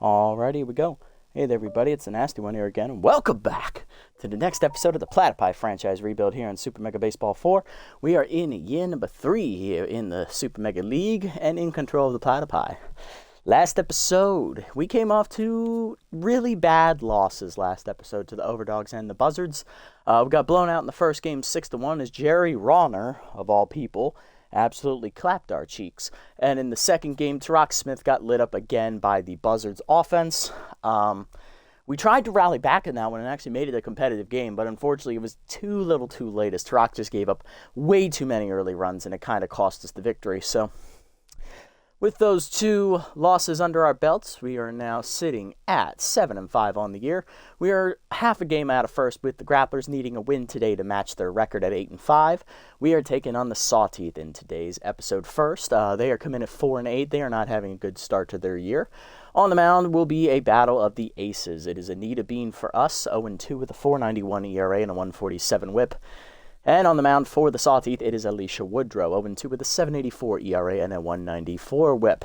Alrighty, here we go. Hey there, everybody, it's the Nasty One here again, and welcome back to the next episode of the Platypi franchise rebuild here in Super Mega Baseball 4. We are in year number 3 here in the Super Mega League and in control of the Platypi. Last episode, we came off two really bad losses last episode to the Overdogs and the Buzzards. We got blown out in the first game 6-1 as Jerry Rawner, of all people, absolutely clapped our cheeks. And in the second game, Tyrok Smith got lit up again by the Buzzards offense. We tried to rally back in that one and actually made it a competitive game, but unfortunately it was too little too late as Tyrok just gave up way too many early runs and it kind of cost us the victory. So with those two losses under our belts, we are now sitting at 7-5 on the year. We are half a game out of first, with the Grapplers needing a win today to match their record at 8-5. We are taking on the Sawteeth in today's episode first. They are coming at 4-8. They are not having a good start to their year. On the mound will be a battle of the aces. It is Anita Bean for us, 0-2 with a 4.91 ERA and a 1.47 WHIP. And on the mound for the Sawteeth, it is Alicia Woodrow, 0-2 with a 7.84 ERA and a 1.94 WHIP.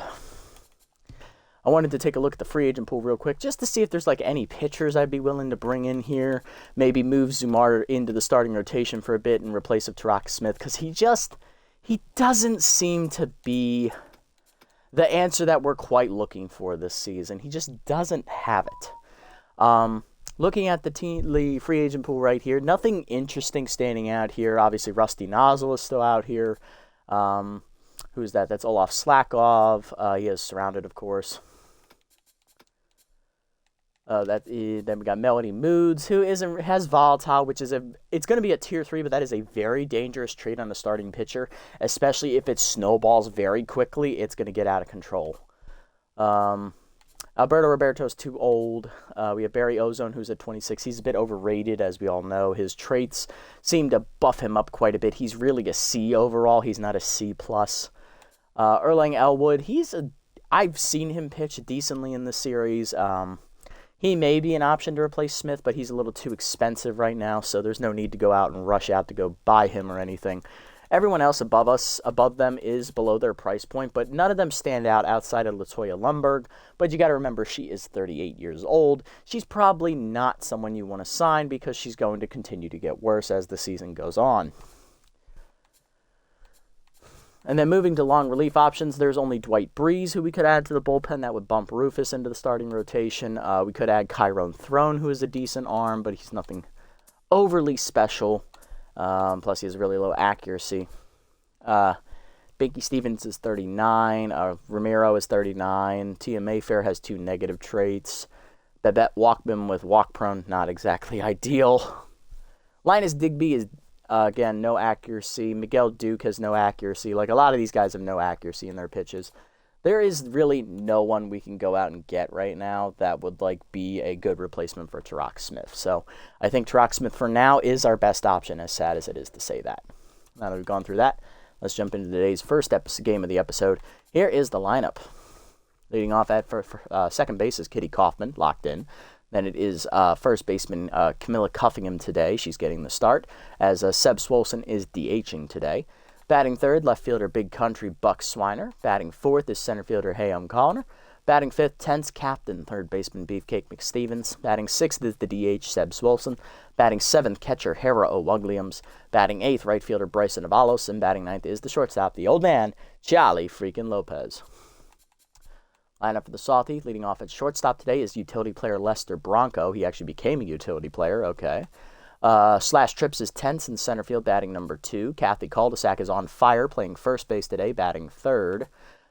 I wanted to take a look at the free agent pool real quick, just to see if there's any pitchers I'd be willing to bring in here. Maybe move Zumar into the starting rotation for a bit in replace of Tyrok Smith, because he doesn't seem to be the answer that we're quite looking for this season. He just doesn't have it. Looking at the free agent pool right here, nothing interesting standing out here. Obviously, Rusty Nozzle is still out here. Who's that? That's Olaf Slakov. He is surrounded, of course. Then we got Melody Moods, who has Volatile, which is it's going to be a tier 3, but that is a very dangerous trait on a starting pitcher, especially if it snowballs very quickly. It's going to get out of control. Alberto Roberto's too old. We have Barry Ozone, who's at 26. He's a bit overrated, as we all know. His traits seem to buff him up quite a bit. He's really a C overall. He's not a C+. Erlang Elwood, I've seen him pitch decently in the series. He may be an option to replace Smith, but he's a little too expensive right now, so there's no need to go out and rush out to go buy him or anything. Everyone else above them is below their price point, but none of them stand out outside of Latoya Lumberg. But you got to remember, she is 38 years old. She's probably not someone you want to sign because she's going to continue to get worse as the season goes on. And then moving to long relief options, there's only Dwight Breeze, who we could add to the bullpen. That would bump Rufus into the starting rotation. We could add Chiron Throne, who is a decent arm, but he's nothing overly special. Plus, he has really low accuracy. Binky Stevens is 39. Ramiro is 39. Tia Mayfair has 2 negative traits. Babette Walkman with walk prone, not exactly ideal. Linus Digby is, again, no accuracy. Miguel Duke has no accuracy. A lot of these guys have no accuracy in their pitches. There is really no one we can go out and get right now that would be a good replacement for Tyrok Smith. So I think Tyrok Smith for now is our best option, as sad as it is to say that. Now that we've gone through that, let's jump into today's first game of the episode. Here is the lineup. Leading off at for second base is Kitty Kaufman, locked in. Then it is first baseman Camilla Cuffingham today. She's getting the start, as Seb Swolson is DHing today. Batting third, left fielder Big Country Buck Swiner. Batting fourth is center fielder Hayam Connor. Batting fifth, tense captain, third baseman Beefcake McStevens. Batting sixth is the DH Seb Swolson. Batting seventh, catcher Hera O'Wugliams. Batting eighth, right fielder Bryson Avalos. And batting ninth is the shortstop, the old man, Charlie freaking Lopez. Lineup for the Sawteeth, leading off at shortstop today is utility player Lester Bronco. He actually became a utility player, okay. Slash Trips is tense in center field, batting number 2. Kathy Cul-de-sac is on fire, playing first base today, batting third.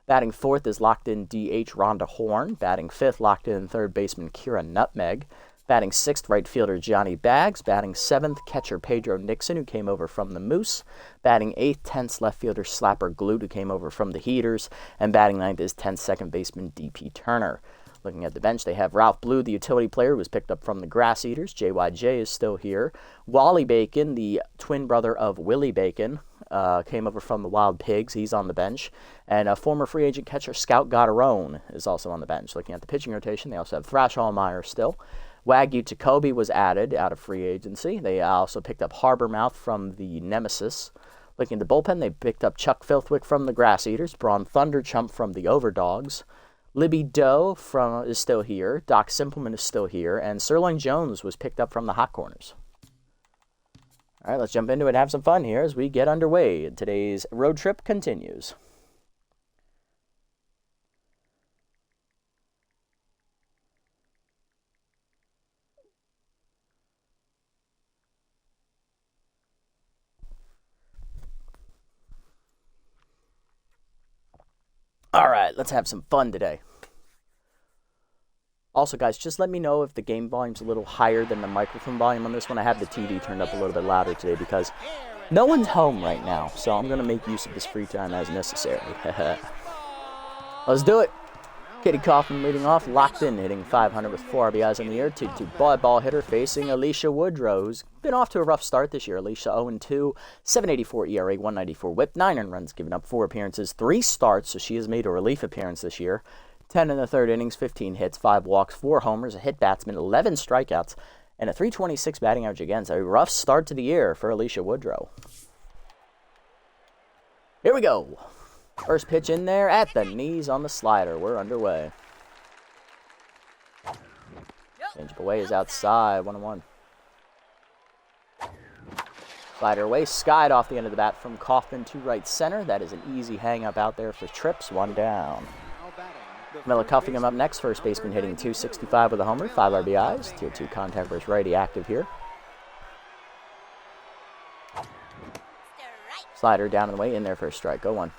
Batting fourth is locked-in DH Rhonda Horn. Batting fifth, locked-in third baseman Kira Nutmeg. Batting sixth, right fielder Johnny Baggs. Batting seventh, catcher Pedro Nixon, who came over from the Moose. Batting eighth, tense left fielder Slapper Glute, who came over from the Heaters. And batting ninth is tense second baseman DP Turner. Looking at the bench, they have Ralph Blue, the utility player who was picked up from the Grass Eaters. JYJ is still here. Wally Bacon, the twin brother of Willie Bacon, came over from the Wild Pigs. He's on the bench. And former free agent catcher Scout Godarone is also on the bench. Looking at the pitching rotation, they also have Thrash Allmeyer still. Wagyu Jacoby was added out of free agency. They also picked up Harbormouth from the Nemesis. Looking at the bullpen, they picked up Chuck Filthwick from the Grass Eaters, Braun Thunderchump from the Overdogs, Libby Doe is still here. Doc Simpleman is still here. And Sirloin Jones was picked up from the hot corners. All right, let's jump into it and have some fun here as we get underway. Today's road trip continues. All right, let's have some fun today. Also, guys, just let me know if the game volume's a little higher than the microphone volume on this one. I have the TV turned up a little bit louder today because no one's home right now, so I'm going to make use of this free time as necessary. Let's do it. Katie Kaufman leading off, locked in, hitting 500 with 4 RBIs in the air. 2-2 ball hitter facing Alicia Woodrow, who's been off to a rough start this year. Alicia 0-2, 7.84 ERA, 194 WHIP, 9 earned runs, given up 4 appearances, 3 starts, so she has made a relief appearance this year. 10 in the third innings, 15 hits, 5 walks, 4 homers, a hit batsman, 11 strikeouts, and a .326 batting average against. A rough start to the year for Alicia Woodrow. Here we go. First pitch in there at the knees on the slider. We're underway. Changeup away is outside, 1-1. Slider away, skied off the end of the bat from Kaufman to right center. That is an easy hang-up out there for trips, 1 down. Miller Cuffingham up next, first baseman hitting .265 with a homer, 5 RBIs. Tier 2 contact versus righty active here. Slider down and away, in there for a strike, 0-1.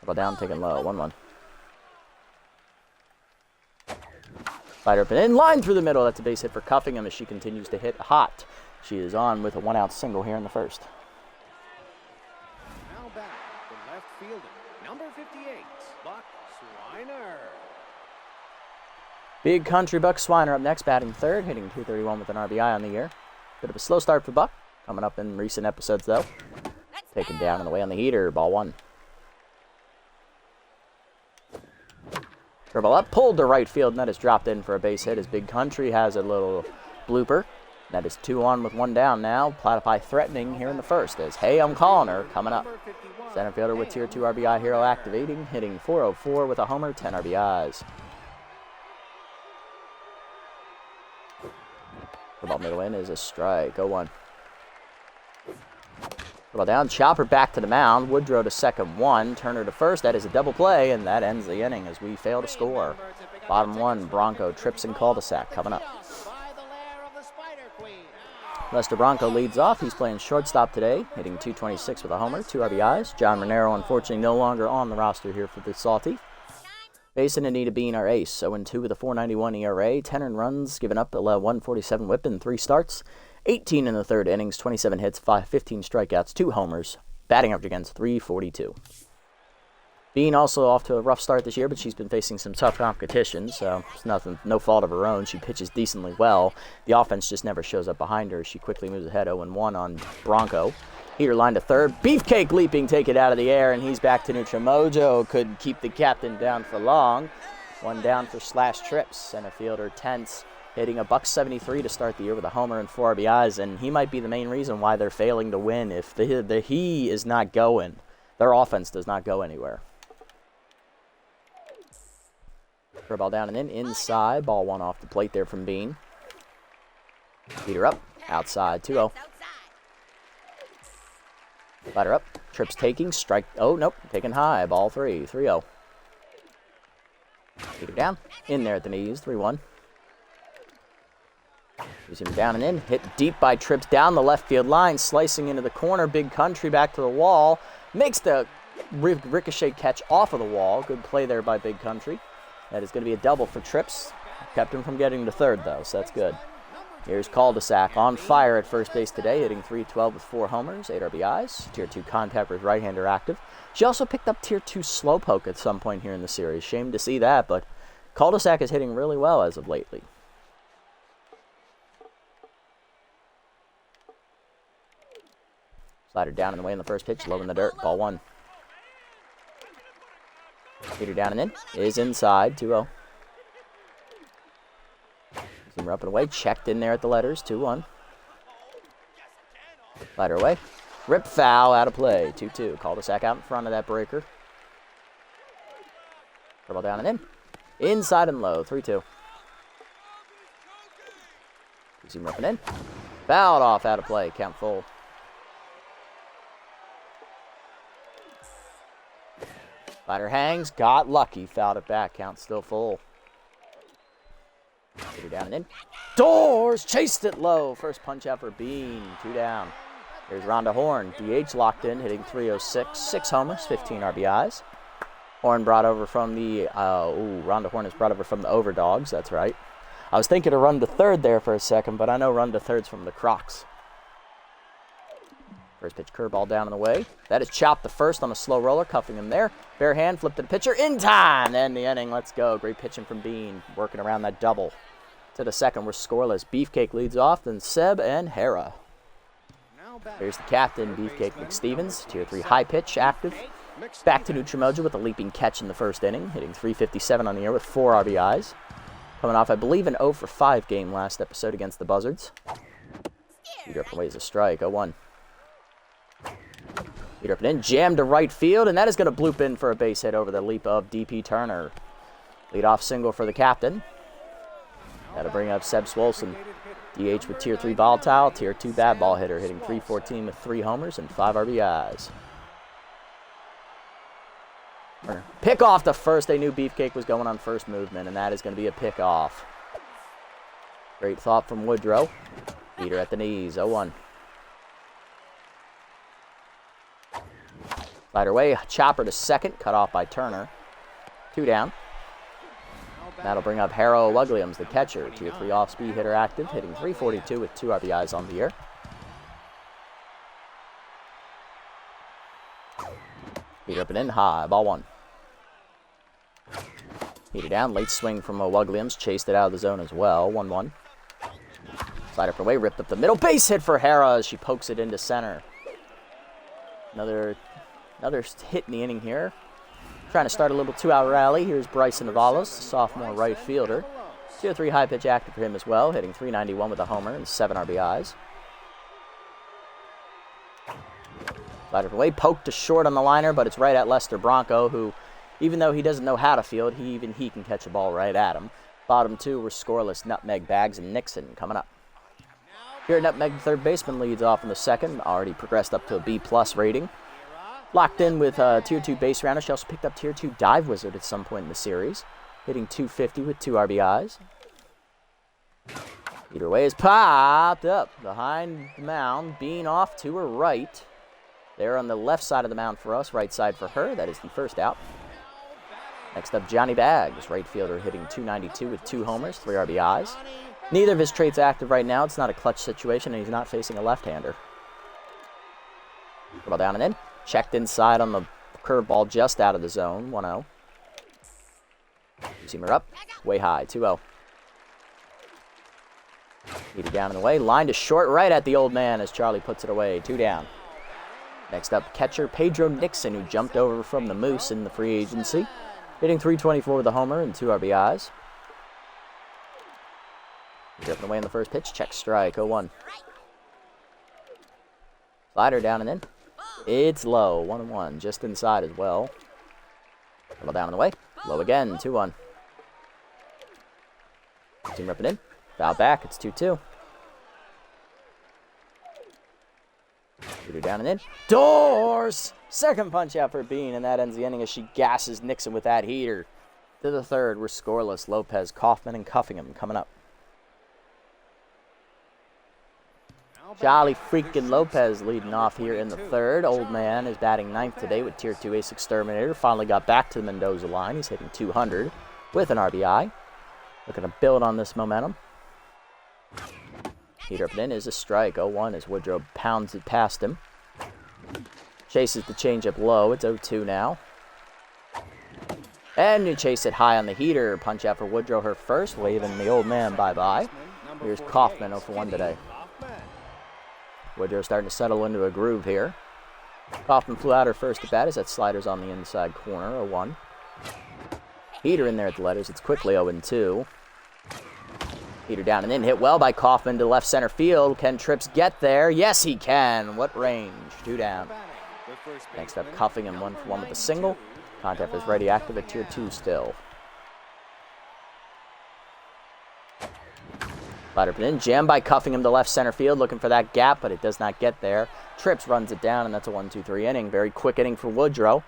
Ball down, taken low, 1-1. Slider up and in, line through the middle. That's a base hit for Cuffingham as she continues to hit hot. She is on with a 1-out single here in the first. Now back, the left fielder, number 58, Buck Swiner. Big Country Buck Swiner up next, batting third, hitting .231 with an RBI on the year. Bit of a slow start for Buck, coming up in recent episodes though. Taken down and away on the heater, ball 1. Dribble up, pulled to right field, and that is dropped in for a base hit as Big Country has a little blooper. That is 2 on with 1 down now. Platypi threatening here in the first as Hey, I'm calling her, coming up. Center fielder with tier 2 RBI hero activating, hitting .404 with a homer, 10 RBIs. The ball middle in is a strike, 0-1. Ball down, chopper back to the mound. Woodrow to second, 1. Turner to first. That is a double play, and that ends the inning as we fail to score. Bottom 1, Bronco trips and cul-de-sac coming up. Lester Bronco leads off. He's playing shortstop today, hitting .226 with a homer, 2 RBIs. John Monero, unfortunately, no longer on the roster here for the Sawteeth. Basin and Anita Bean are ace, 0-2 with a 4.91 ERA, 10 earned runs, given up 147 WHIP in 3 starts. 18 in the third innings, 27 hits, 15 strikeouts, 2 homers, batting average against .342. Bean also off to a rough start this year, but she's been facing some tough competition, so it's no fault of her own. She pitches decently well. The offense just never shows up behind her. She quickly moves ahead 0-1 on Bronco. Heater line to third. Beefcake leaping, take it out of the air, and he's back to neutral mojo. Could keep the captain down for long. 1 down for Slash Trips. Center fielder Tense hitting a .173 to start the year with a homer and 4 RBIs, and he might be the main reason why they're failing to win. If the he is not going, their offense does not go anywhere. Throw ball down and in, inside. Ball 1 off the plate there from Bean. Heater up, outside, 2-0. Batter up, Trips taking, strike, oh, nope, taken high, ball 3, 3-0. Heater down, in there at the knees, 3-1. He's him down and in, hit deep by Trips down the left field line, slicing into the corner, Big Country back to the wall, makes the ricochet catch off of the wall. Good play there by Big Country. That is going to be a double for Trips. Kept him from getting to third, though, so that's good. Here's Cul-de-sac on fire at first base today, hitting .312 with 4 homers, 8 RBIs. Tier 2 contact with right-hander active. She also picked up Tier 2 slowpoke at some point here in the series. Shame to see that, but Cul-de-sac is hitting really well as of lately. Slider down and away in the first pitch, low in the dirt, ball 1. Heater down and in, is inside, 2-0. Zoomer up and away, checked in there at the letters, 2-1. Slider away, rip foul, out of play, 2-2. Cul-de-sac out in front of that breaker. Curveball down and in. Inside and low, 3-2. Two-seam up and in. Fouled off, out of play, count full. Slider hangs, got lucky, fouled it back, count still full. Hitter down and in. Doors, chased it low. First punch out for Bean, 2 down. Here's Rhonda Horn, DH locked in, hitting .306, 6 homers, 15 RBIs. Horn brought over from the, Rhonda Horn is brought over from the Overdogs, that's right. I was thinking to run to third there for a second, but I know run to third's from the Crocs. First pitch curveball down and away. That is chopped the first on a slow roller, cuffing him there. Bare hand, flipped to the pitcher, in time! End the inning, let's go. Great pitching from Bean, working around that double. To the second, we're scoreless. Beefcake leads off, then Seb and Hera. Here's the captain, Beefcake McStevens, Tier 3 high pitch, active. Back to Nutrimoja with a leaping catch in the first inning, hitting .357 on the year with 4 RBIs. Coming off, I believe, an 0 for 5 game last episode against the Buzzards. Heater up and away is a strike, 0-1. Heater up and in, jammed to right field, and that is going to bloop in for a base hit over the leap of D.P. Turner. Leadoff single for the captain. That'll bring up Seb Swolson. DH with Tier 3 volatile, Tier 2 bad ball hitter, hitting .314 with 3 homers and 5 RBIs. Pick off the first. They knew Beefcake was going on first movement, and that is going to be a pick off. Great thought from Woodrow. Heater at the knees, 0-1. Slider away, chopper to second, cut off by Turner. 2 down. That'll bring up Harrow Williams, the catcher, Tier 3 off-speed hitter active, hitting .342 with 2 RBIs on the year. Heater up and in, high, ball 1. Heater down, late swing from Williams, chased it out of the zone as well, 1-1. Slider up and away, ripped up the middle, base hit for Hera as she pokes it into center. Another hit in the inning here. Trying to start a little 2-out rally. Here's Bryson Avalos, sophomore right fielder. Tier 3 high pitch active for him as well, hitting .391 with a homer and 7 RBIs. Slider away, poked to short on the liner, but it's right at Lester Bronco, who, even though he doesn't know how to field, he can catch a ball right at him. Bottom 2 were scoreless. Nutmeg, Bags, and Nixon coming up. Here, Nutmeg, the third baseman, leads off in the second. Already progressed up to a B+ rating. Locked in with Tier 2 base runner. She also picked up Tier 2 dive wizard at some point in the series, hitting .250 with 2 RBIs. Either way is popped up behind the mound. Bean off to her right. They're on the left side of the mound for us, right side for her. That is the first out. Next up, Johnny Bags, right fielder, hitting .292 with 2 homers, 3 RBIs. Neither of his traits active right now. It's not a clutch situation, and he's not facing a left-hander. Ball down and in. Checked inside on the curveball, just out of the zone, 1-0. Seamer up, way high, 2-0. Heater down in the way, line to short, right at the old man as Charlie puts it away, 2 down. Next up, catcher Pedro Nixon, who jumped over from the Moose in the free agency, hitting .324 with a homer and 2 RBIs. Heater up and away in the first pitch, check strike, 0-1. Slider down and in. It's low, 1-1, just inside as well. Ball down and away, low again, 2-1. Team ripping in, foul back, it's 2-2. Shooter down and in, Doors! Second punch out for Bean, and that ends the inning as she gasses Nixon with that heater. To the third, we're scoreless. Lopez, Kaufman, and Cuffingham coming up. Charlie freaking Lopez leading off here in the third. Old man is batting 9th today with Tier 2 Ace Exterminator. Finally got back to the Mendoza line. He's hitting .200 with an RBI. Looking to build on this momentum. Heater up and in is a strike. 0-1 as Woodrow pounds it past him. Chases the changeup low. It's 0-2 now. And you chase it high on the heater. Punch out for Woodrow, her first, waving the old man bye-bye. Here's Kaufman, 0 for 1 today. Woodrow starting to settle into a groove here. Kaufman flew out her first at bat as that slider's on the inside corner, 0-1. Heater in there at the letters. It's quickly 0-2. Heater down and in, hit well by Kaufman to left center field. Can Trips get there? Yes, he can. What range? 2 down. Next up, cuffing him 1-for-1 with a single. Contact is ready, active at tier 2 still. Slider put in, jammed by cuffing him to left center field, looking for that gap, but it does not get there. Trips runs it down, and that's a 1-2-3 inning. Very quick inning for Woodrow.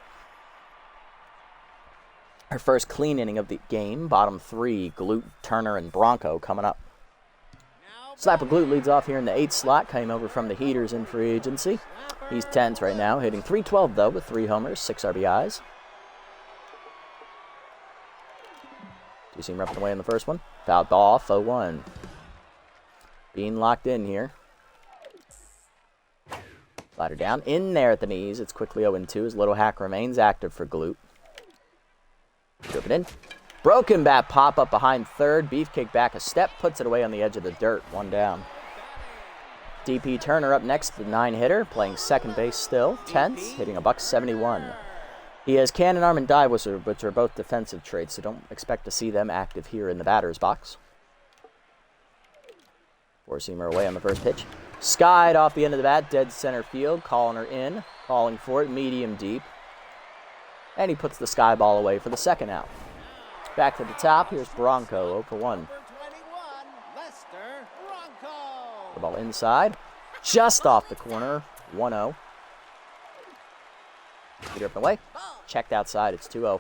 Her first clean inning of the game. Bottom 3, Glute, Turner, and Bronco coming up. Slapper Glute leads off here in the 8th slot. Came over from the Heaters in free agency. He's 10th right now, hitting .312 though with 3 homers, 6 RBIs. Two-seam up and away in the first one. Foul ball off, 0-1. Being locked in here. Slider down, in there at the knees. It's quickly 0-2 as Little Hack remains active for Glute. Drip it in. Broken bat pop up behind third. Beefcake back a step, puts it away on the edge of the dirt. 1 down. DP Turner up next, the 9-hitter, playing second base still. 10th, hitting a $171. He has cannon arm and dive whistle, which are both defensive traits, so don't expect to see them active here in the batter's box. 4-seamer away on the first pitch. Skied off the end of the bat, dead center field, calling her in, calling for it, medium deep. And he puts the sky ball away for the second out. Back to the top, here's Bronco, 0-for-1. The ball inside, just off the corner, 1-0. Get up and away, checked outside, it's 2-0.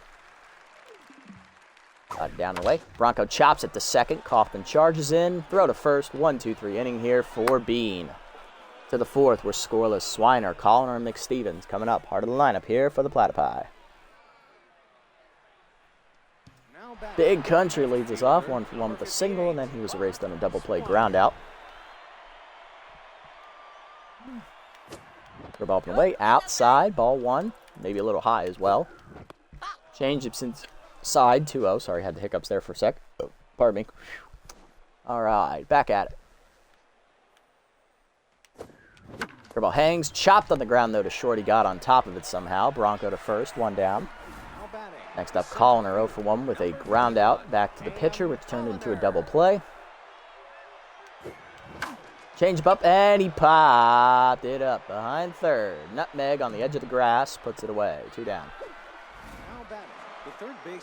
Down and away, Bronco chops it to second, Kaufman charges in, throw to first, 1-2-3 inning here for Bean. To the 4th, we're scoreless. Swiner, Colliner, and McStevens coming up, heart of the lineup here for the Platypi. Big Country leads us off, 1-for-1 with a single, and then he was erased on a double play ground out. Throw ball up and away, outside, ball 1, maybe a little high as well. Change it since side, 2-0. Sorry, had the hiccups there for a sec. Oh, pardon me. All right, back at it. Throw ball hangs, chopped on the ground though to short. He got on top of it somehow. Bronco to first, 1 down. Next up, Colliner 0-for-1 with a ground out back to the pitcher, which turned into a double play. Change up, and he popped it up behind third. Nutmeg on the edge of the grass, puts it away. 2 down.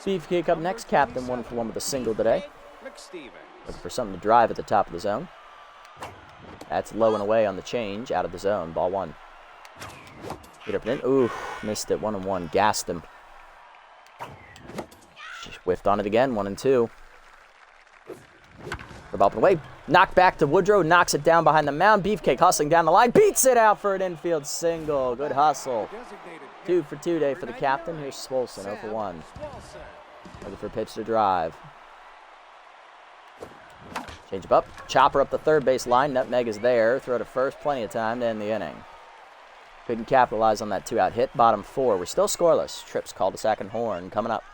Beefcake up next, captain 1-for-1 with a single today. Looking for something to drive at the top of the zone. That's low and away on the change, out of the zone. Ball 1. Get up and in. Ooh, missed it. 1-1. Gassed him. Just whiffed on it again. 1-2. Up and away. Knocked back to Woodrow. Knocks it down behind the mound. Beefcake hustling down the line. Beats it out for an infield single. Good hustle. 2 for 2 day for the captain. Here's Swolson, 0-for-1. Looking for a pitch to drive. Change up. Chopper up the third base line. Nutmeg is there. Throw to first. Plenty of time to end the inning. Couldn't capitalize on that 2-out hit. Bottom 4. We're still scoreless. Trips called to sack and horn. Coming up.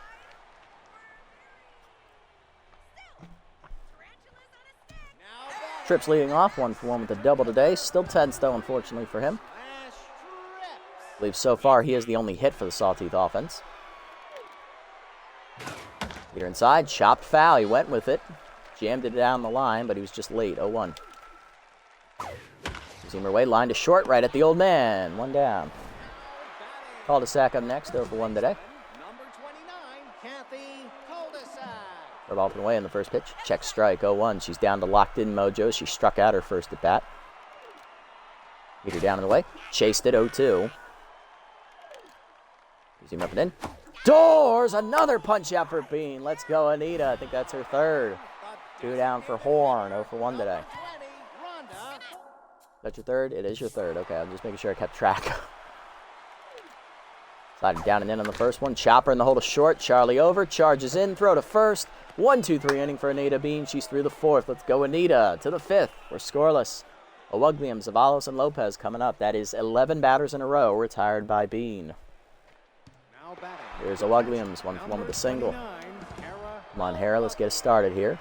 Trips leading off, 1-for-1 with a double today. Still 10th though, unfortunately for him. I believe so far he is the only hit for the Sawteeth offense. Leader inside, chopped foul. He went with it. Jammed it down the line, but he was just late. 0-1. Zoomer away, line to short, right at the old man. 1 down. Called a sack up next, 0-for-1 today. Throw ball up and away in the first pitch. Check strike, 0-1. She's down to locked-in mojo. She struck out her first at bat. Beat her down in the way. Chased it, 0-2. Zoom up and in. Doors! Another punch out for Bean. Let's go, Anita. I think that's her 3rd. 2 down for Horn. 0-for-1 today. That's your 3rd? It is your 3rd. Okay, I'm just making sure I kept track. Sliding down and in on the first one. Chopper in the hole to short. Charlie over. Charges in. Throw to first. 1-2-3 inning for Anita Bean. She's through the 4th. Let's go, Anita. To the 5th. We're scoreless. Oweglium, Zavalos, and Lopez coming up. That is 11 batters in a row retired by Bean. Here's Owegliams, 1-for-1 with a single. Come on, Hera. Let's get us started here.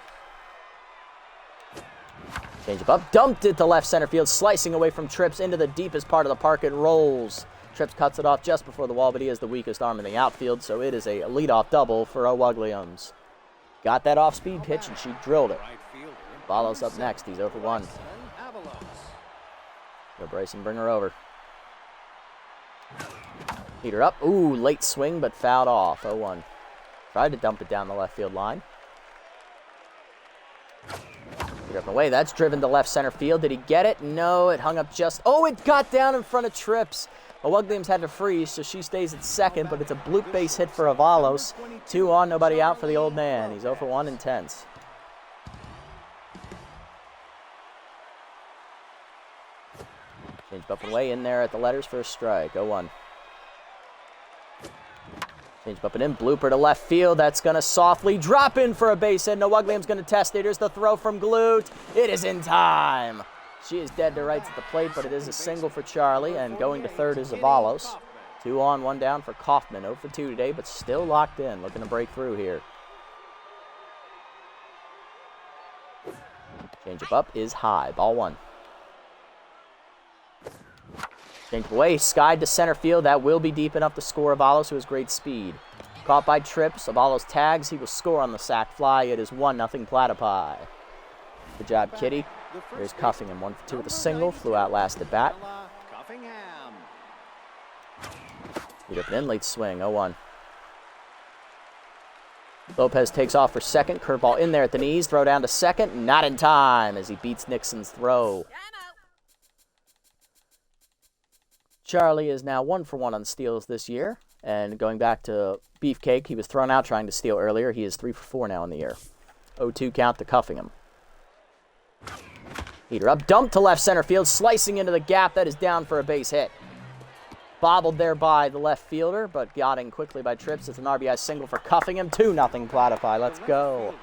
Change up. Dumped it to left center field. Slicing away from Trips into the deepest part of the park. It rolls. Trips cuts it off just before the wall, but he has the weakest arm in the outfield, so it is a leadoff double for Owegliams. Got that off-speed pitch, and she drilled it. Follows up next. He's 0-for-1. Go Bryson, bring her over. Heater up. Ooh, late swing, but fouled off. 0-1. Tried to dump it down the left field line. Heater up and away. That's driven to left center field. Did he get it? No, it hung up just... Oh, it got down in front of Trips. Williams had to freeze, so she stays at second, but it's a bloop base hit for Avalos. 2 on, nobody out for the old man. He's 0 for 1 in tenths. Change up and away in there at the letters for a strike. 0-1. Change up and in, blooper to left field. That's going to softly drop in for a base hit. Williams going to test it. Here's the throw from Glute. It is in time. She is dead to rights at the plate, but it is a single for Charlie, and going to third is Avalos. 2 on, 1 down for Kaufman. 0 for 2 today, but still locked in, looking to break through here. Changeup up is high. Ball 1. Change away, skied to center field. That will be deep enough to score Avalos, who has great speed. Caught by Trips. Avalos tags. He will score on the sac fly. It is 1-0 Platypi. Good job, Kitty. Here's Cuffingham. 1 for 2 with a single. Flew out last at bat. Heat up and in. Late swing. 0-1. Lopez takes off for second. Curveball in there at the knees. Throw down to second. Not in time as he beats Nixon's throw. Charlie is now 1 for 1 on steals this year. And going back to Beefcake, he was thrown out trying to steal earlier. He is 3 for 4 now in the year. 0-2 count to Cuffingham. Heater up, dumped to left center field, slicing into the gap. That is down for a base hit. Bobbled there by the left fielder, but got in quickly by Trips. It's an RBI single for Cuffingham. 2-0 Platypi. Let's go.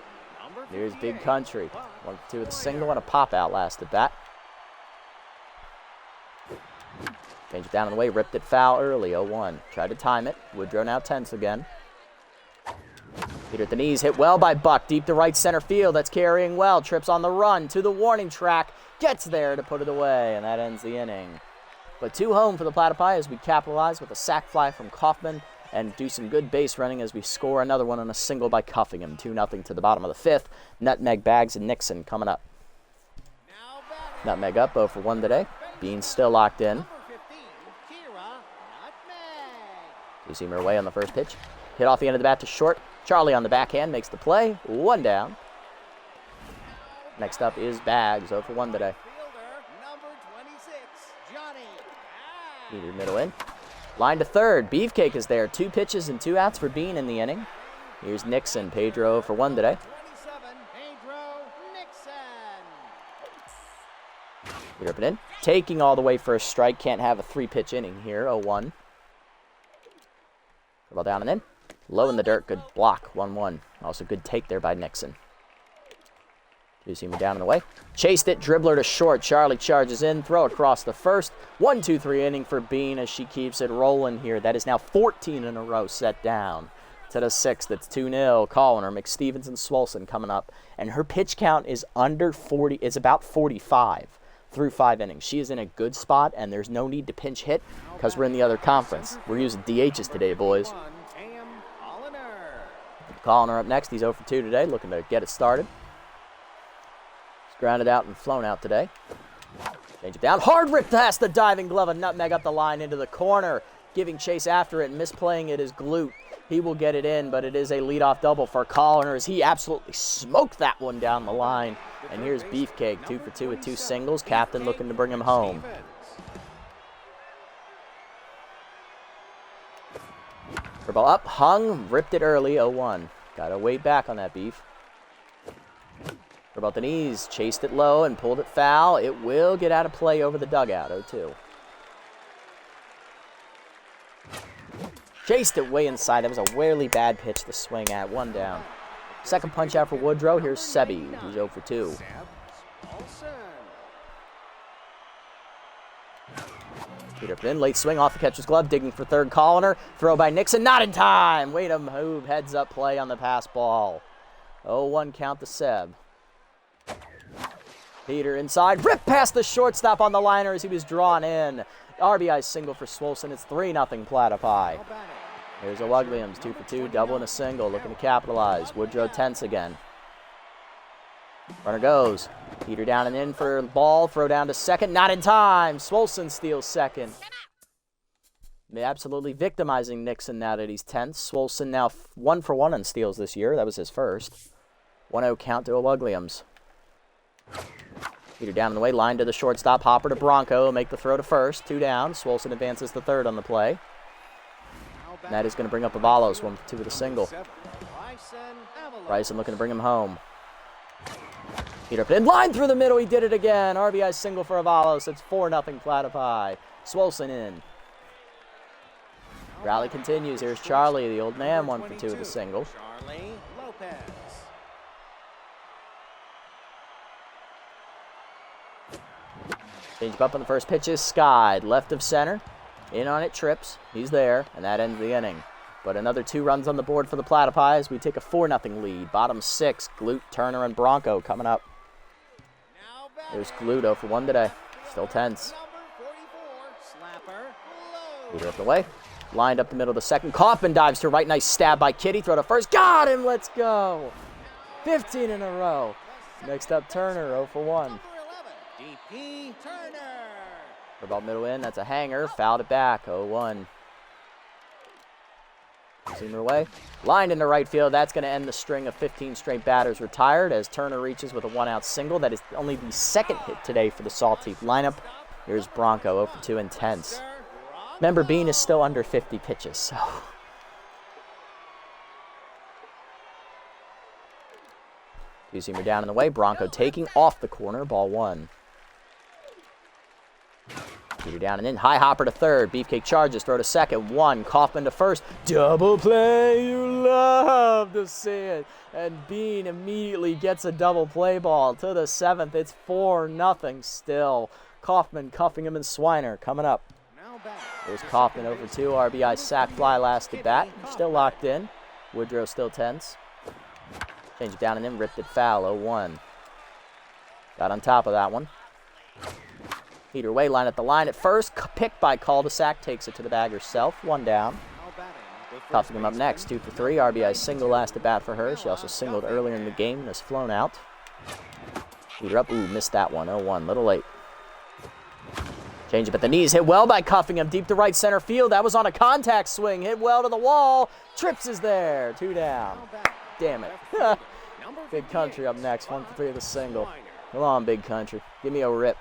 Here's Big Country. 1 for 2 with a single and a pop out last at bat. Change it down on the way, ripped it foul early, 0-1. Tried to time it. Woodrow now tense again. Peter at the knees, hit well by Buck, deep to right center field. That's carrying well. Trips on the run to the warning track. Gets there to put it away, and that ends the inning. But 2 home for the Platypi as we capitalize with a sac fly from Kaufman and do some good base running as we score another one on a single by Cuffingham. 2-0 to the bottom of the 5th. Nutmeg, Bags, and Nixon coming up. Nutmeg up 0 for 1 today. Beans still locked in. Two-seamer away on the first pitch. Hit off the end of the bat to short. Charlie on the backhand makes the play. 1 down. Next up is Bags, 0 for 1 today. Either middle in. Line to third. Beefcake is there. 2 pitches and 2 outs for Bean in the inning. Here's Nixon. Pedro 0 for 1 today. Get up and in. Taking all the way for a strike. Can't have a 3-pitch inning here. 0-1. Ball down and in. Low in the dirt. Good block. 1-1. Also good take there by Nixon. Two-seamer down and away. Chased it. Dribbler to short. Charlie charges in. Throw across the first. 1-2-3 inning for Bean as she keeps it rolling here. That is now 14 in a row set down to the 6th. It's 2-0. Colliner, McStevens, and Swolson coming up. And her pitch count is under 40. It's about 45 through 5 innings. She is in a good spot, and there's no need to pinch hit because we're in the other conference. We're using DHs today, boys. Colliner up next. He's 0 for 2 today, looking to get it started. He's grounded out and flown out today. Change it down. Hard rip past the diving glove. A Nutmeg up the line into the corner. Giving chase after it and misplaying it is Glute. He will get it in, but it is a leadoff double for Colliner as he absolutely smoked that one down the line. And here's Beefcake, 2 for 2 with 2 singles. Captain looking to bring him home. Ball up, hung, ripped it early, 0-1. Got to wait back on that Beef. About the knees, chased it low and pulled it foul. It will get out of play over the dugout, 0-2. Chased it way inside. That was a rarely bad pitch to swing at. 1 down. Second punch out for Woodrow. Here's Sebi, who's 0 for 2. Peter in, late swing off the catcher's glove, digging for third. Colliner, throw by Nixon, not in time. Way to move, heads up play on the pass ball. 0-1 count to Seb. Peter inside, rip past the shortstop on the liner as he was drawn in. RBI single for Swolson. It's 3-0 Platypi. Here's a Williams, 2 for 2, double and a single, looking to capitalize. Woodrow tense again. Runner goes. Peter down and in for the ball. Throw down to second. Not in time. Swolson steals second. Absolutely victimizing Nixon now that he's 10th. Swolson now 1 for 1 on steals this year. That was his first. 1-0 count to O'Lugliams. Peter down in the way, line to the shortstop. Hopper to Bronco, make the throw to first. 2 down. Swolson advances to third on the play. And that is going to bring up Avalos, 1 for 2 with a single. Bryson looking to bring him home. Peter up in line through the middle. He did it again. RBI single for Avalos. It's 4-0 Platypi. Swolson in. Rally continues. Here's Charlie, the old man, 1 for 2 with a single. Charlie Lopez. Change up on the first pitch is Skied. Left of center. In on it, Trips. He's there, and that ends the inning. But another 2 runs on the board for the Platypi as we take a 4-0 lead. Bottom 6, Glute, Turner, and Bronco coming up. There's Glute 0 for 1 today. Still tense. Peter up the way. Lined up the middle of the second. Kaufman dives to right. Nice stab by Kitty. Throw to first. Got him. Let's go. 15 in a row. Next up, Turner, 0 for 1. DP Turner. About middle in. That's a hanger. Fouled it back. 0-1. Zoomer away. Lined into right field. That's going to end the string of 15 straight batters retired as Turner reaches with a 1-out single. That is only the second hit today for the Sawteeth lineup. Here's Bronco, 0 for 2 intense. Remember, Bean is still under 50 pitches, so. Two-seamer down in the way. Bronco taking off the corner. Ball 1. Peter down and in. High hopper to third. Beefcake charges. Throw to second. 1. Kaufman to first. Double play. You love to see it. And Bean immediately gets a double play ball to the 7th. It's 4-0 still. Kaufman cuffing him and Swiner coming up. There's Kaufman over 2. RBI sack fly last at bat. Still locked in. Woodrow still tense. Change it down and in. Ripped it foul. 0-1. Got on top of that one. Peter way line at the line at first. Picked by cul-de-sac. Takes it to the bag herself. 1 down. Cuffing him up next. 2 for 3. RBI single last at bat for her. She also singled earlier in the game and has flown out. Peter up. Ooh, missed that one. 0-1. Little late. Change up at the knees, hit well by cuffing him deep to right center field. That was on a contact swing, hit well to the wall. Trips is there, 2 down. Damn it. Big Country up next, 1 for 3 with a single. Come on, Big Country, give me a rip.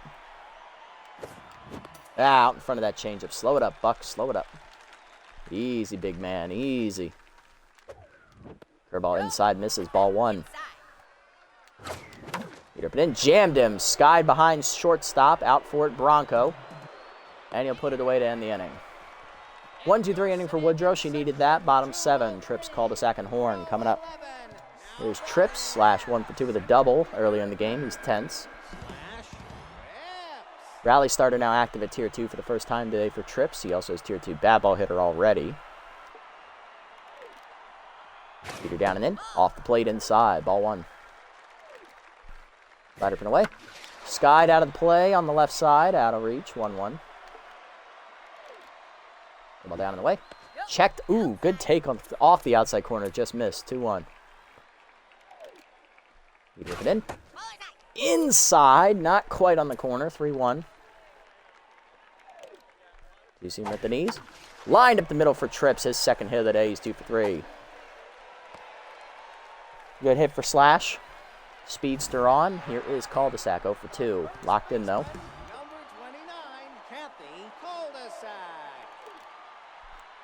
Out in front of that changeup. Slow it up, Buck, slow it up. Easy, big man, easy. Curveball inside, misses, ball 1. Peter up and in, jammed him. Skied behind shortstop, out for it, Bronco. And he'll put it away to end the inning. 1-2-3 inning for Woodrow. She needed that. Bottom 7. Trips, cul-de-sac, and horn coming up. Here's Trips, slash 1 for 2 with a double earlier in the game. He's tense. Rally starter now active at Tier 2 for the first time today for Trips. He also is Tier 2 bad ball hitter already. Peter down and in. Off the plate inside. Ball 1. Right up and away. Skied out of the play on the left side. Out of reach. 1-1. Ball down in the way. Checked. Ooh, good take off the outside corner. Just missed. 2-1. You rip it in. Inside. Not quite on the corner. 3-1. You see him at the knees. Lined up the middle for Trips. His second hit of the day. He's 2 for 3. Good hit for Slash. Speedster on. Here is cul-de-sac. 0 for 2. Locked in, though.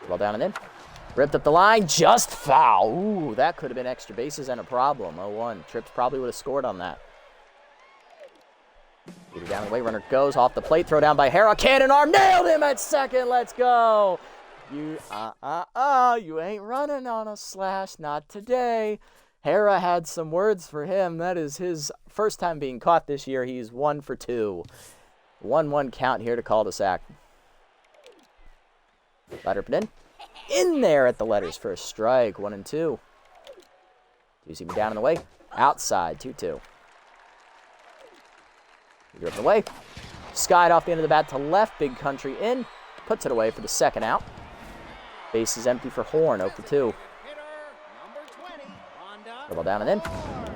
Ball down and in. Ripped up the line. Just foul. Ooh, that could have been extra bases and a problem. 0-1. Trips probably would have scored on that. Peter down the way. Runner goes off the plate. Throw down by Hera. Cannon arm. Nailed him at second. Let's go. You ain't running on a Slash. Not today. Hera had some words for him. That is his first time being caught this year. He's 1 for 2. 1-1 count here to cul-de-sac. Letter up and in. In there at the letters for a strike. 1-2. You see me down in the way. Outside. 2-2. You're up the way. Skied off the end of the bat to left. Big Country in. Puts it away for the second out. Base is empty for Horn. 0 for 2. Ball down and in.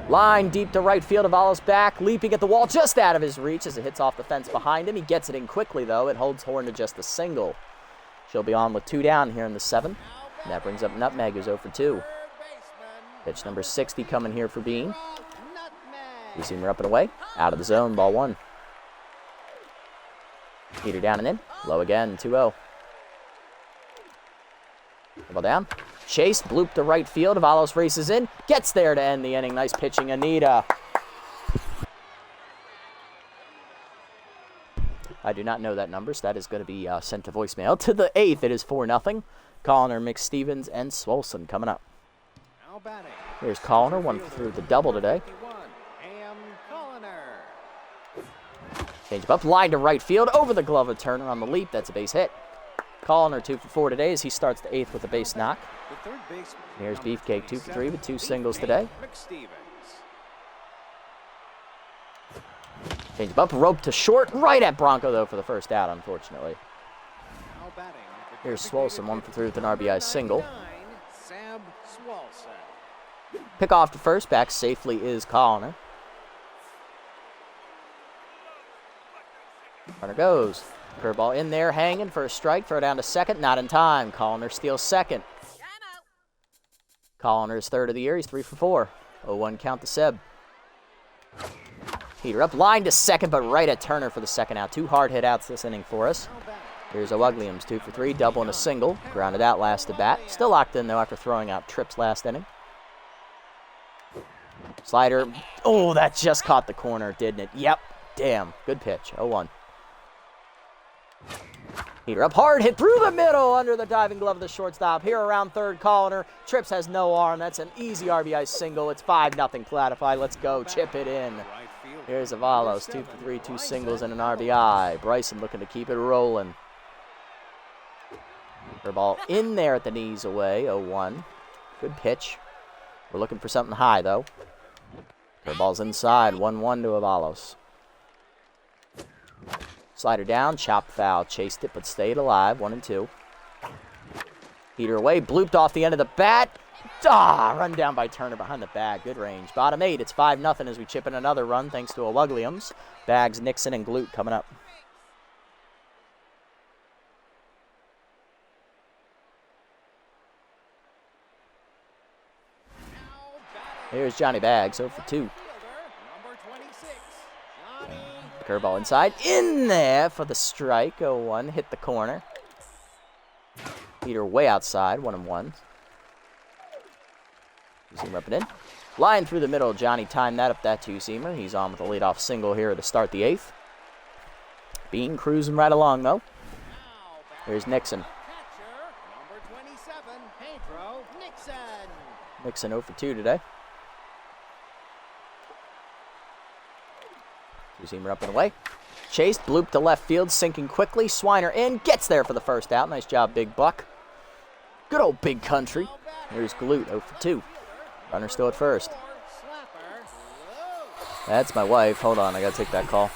Line deep to right field. Avalos back. Leaping at the wall just out of his reach as it hits off the fence behind him. He gets it in quickly, though. It holds Horn to just a single. She'll be on with 2 down here in the 7th. And that brings up Nutmeg, who's 0 for 2. Pitch number 60 coming here for Bean. Two-seamer up and away. Out of the zone, ball 1. Heater down and in. Low again, 2-0. Ball down. Chase, bloop to right field. Avalos races in. Gets there to end the inning. Nice pitching, Anita. I do not know that number, so that is going to be sent to voicemail. To the 8th, it is 4-0. Colliner, McStevens, and Swolson coming up. Here's Colliner, 1 through the double today. Change up, line to right field, over the glove of Turner on the leap. That's a base hit. Colliner 2 for 4 today as he starts the 8th with a base knock. Here's Beefcake 2 for 3 with 2 singles today. Change up, rope to short, right at Bronco though for the first out, unfortunately. Here's Swolson, 1 for 3 with an RBI single. Pick off to first, back safely is Colliner. Runner goes. Curveball in there, hanging for a strike. Throw down to second, not in time. Colliner steals second. Colliner's 3rd of the year. He's 3 for 4. 0-1 count to Seb. Heater up, line to second, but right at Turner for the second out. 2 hard hit outs this inning for us. Here's O'Ugliams, 2 for 3, double and a single. Grounded out last at bat. Still locked in though after throwing out trips last inning. Slider. Oh, that just caught the corner, didn't it? Yep. Damn. Good pitch. 0-1. Heater up, hard hit through the middle under the diving glove of the shortstop. Here around third, Colliner. Trips has no arm. That's an easy RBI single. It's 5-0 Platypi. Let's go. Chip it in. Here's Avalos, 2 for 3, 2 singles and an RBI. Bryson looking to keep it rolling. Ball in there at the knees away. 0-1. Good pitch. We're looking for something high, though. Ball's inside. 1-1 to Avalos. Slider down, chopped foul. Chased it, but stayed alive. 1-2. Heater away, blooped off the end of the bat. Run down by Turner behind the bag. Good range. Bottom 8, it's 5-0 as we chip in another run thanks to O'Ugliams. Bags, Nixon, and Glute coming up. Here's Johnny Bags, 0 for 2. Curveball inside, in there for the strike. 0-1, hit the corner. Heater way outside, 1-1. Two-seamer up and in. Line through the middle, Johnny timed that up, that two-seamer. He's on with a leadoff single here to start the 8th. Bean cruising right along, though. Here's Nixon. Nixon 0 for 2 today. Two-seamer up and away. Chase, bloop to left field, sinking quickly. Swiner in, gets there for the first out. Nice job, Big Buck. Good old Big Country. Here's Glute, 0 for 2. Runner still at first. That's my wife. Hold on, I gotta take that call.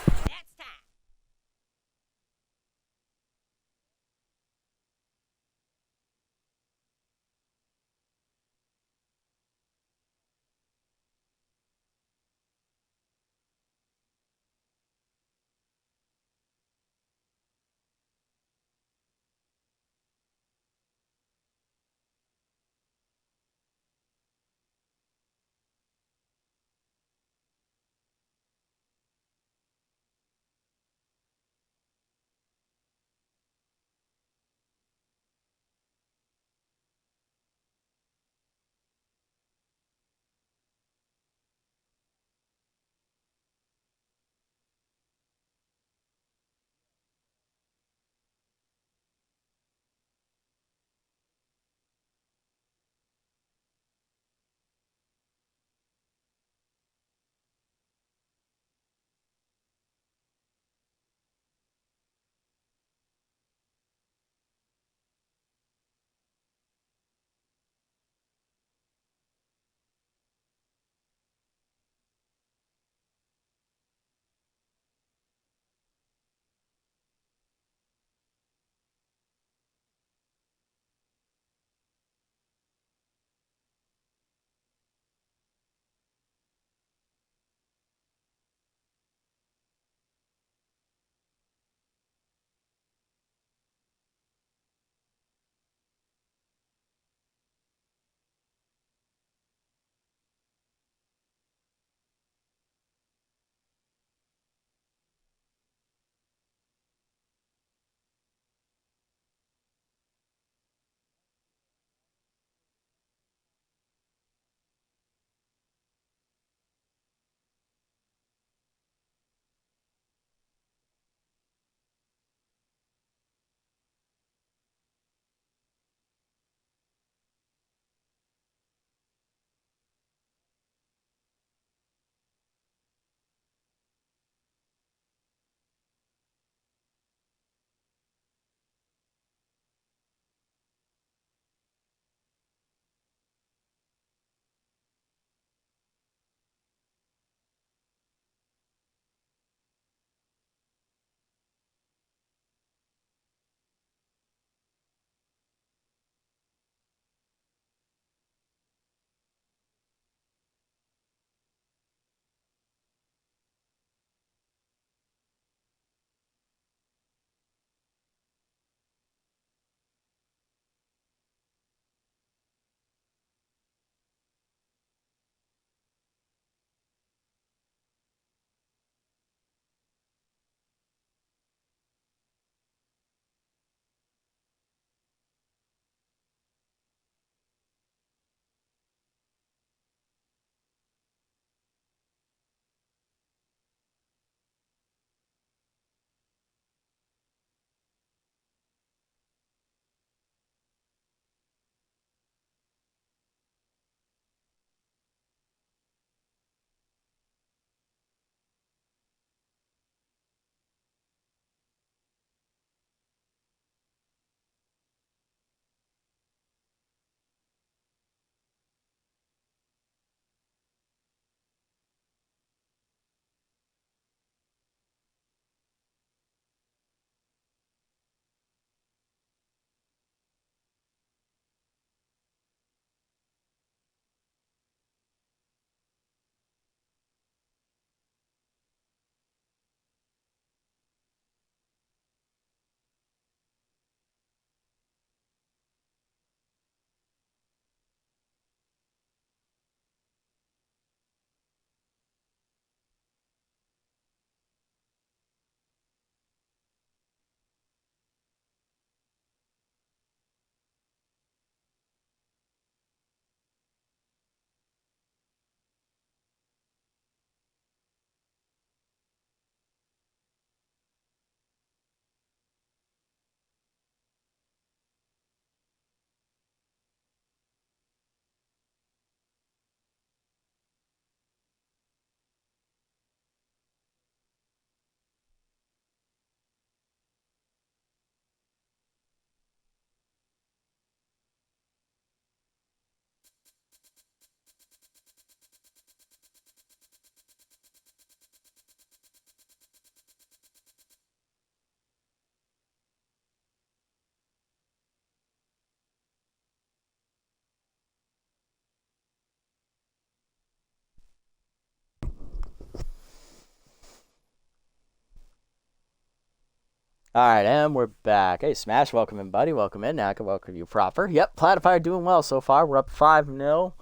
All right, and we're back. Hey, Smash, welcome in, buddy. Welcome in. Now I can welcome you proper. Yep, Platypi doing well so far. We're up 5-0.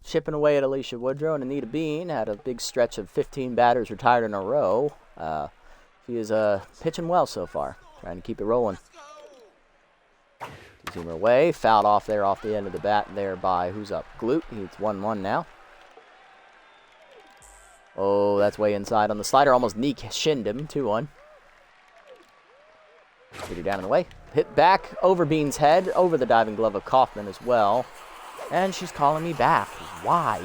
Chipping away at Alicia Woodrow and Anita Bean. Had a big stretch of 15 batters retired in a row. She is pitching well so far. Trying to keep it rolling. Two-seamer away. Fouled off there off the end of the bat there by who's up? Glute. It's 1-1 now. Oh, that's way inside on the slider. Almost knee shinned him. 2-1. Get her down in the way. Hit back over Bean's head. Over the diving glove of Kaufman as well. And she's calling me back. Why?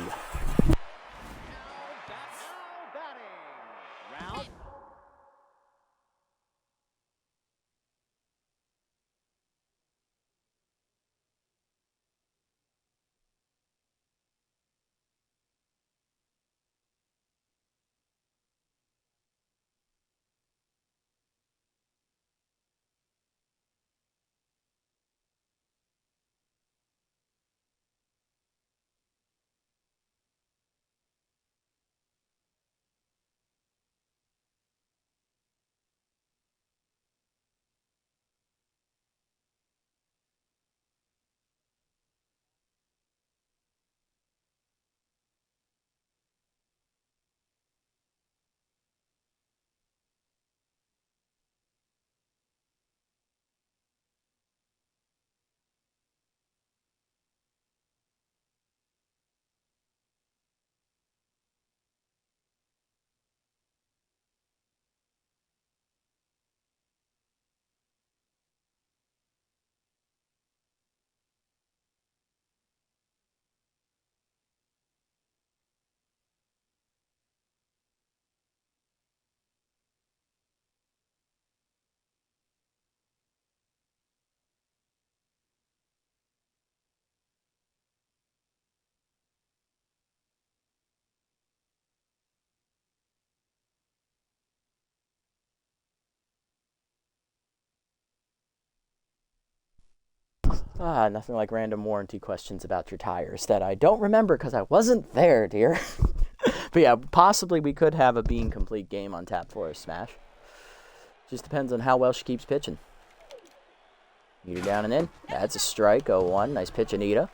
Nothing like random warranty questions about your tires that I don't remember because I wasn't there, dear. But yeah, possibly we could have a Bean complete game on tap for us, Smash. Just depends on how well she keeps pitching. Meter down and in. That's a strike. 0-1. Nice pitch, Anita.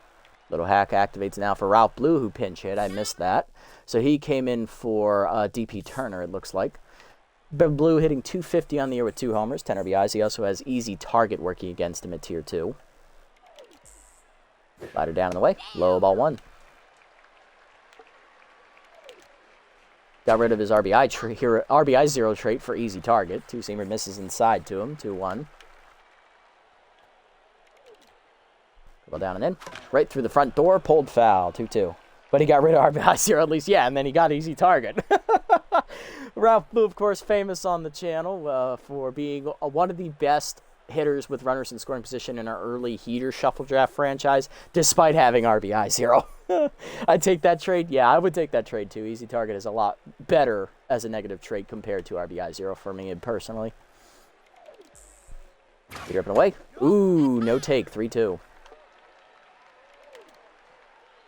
Little hack activates now for Ralph Blue, who pinch hit. I missed that. So he came in for DP Turner, it looks like. Blue hitting .250 on the year with 2 homers, 10 RBIs. He also has easy target working against him at Tier 2. Slider down in the way. Low ball 1. Got rid of his RBI 0 trait for easy target. Two-seamer misses inside to him. 2-1. Well down and in. Right through the front door. Pulled foul. 2-2. But he got rid of RBI 0 at least. Yeah, and then he got easy target. Ralph Blue, of course, famous on the channel for being one of the best hitters with runners in scoring position in our early heater shuffle draft franchise, despite having RBI 0. I'd take that trade. Yeah, I would take that trade too. Easy target is a lot better as a negative trade compared to RBI 0 for me personally. Heater up and away. Ooh, no take. 3-2.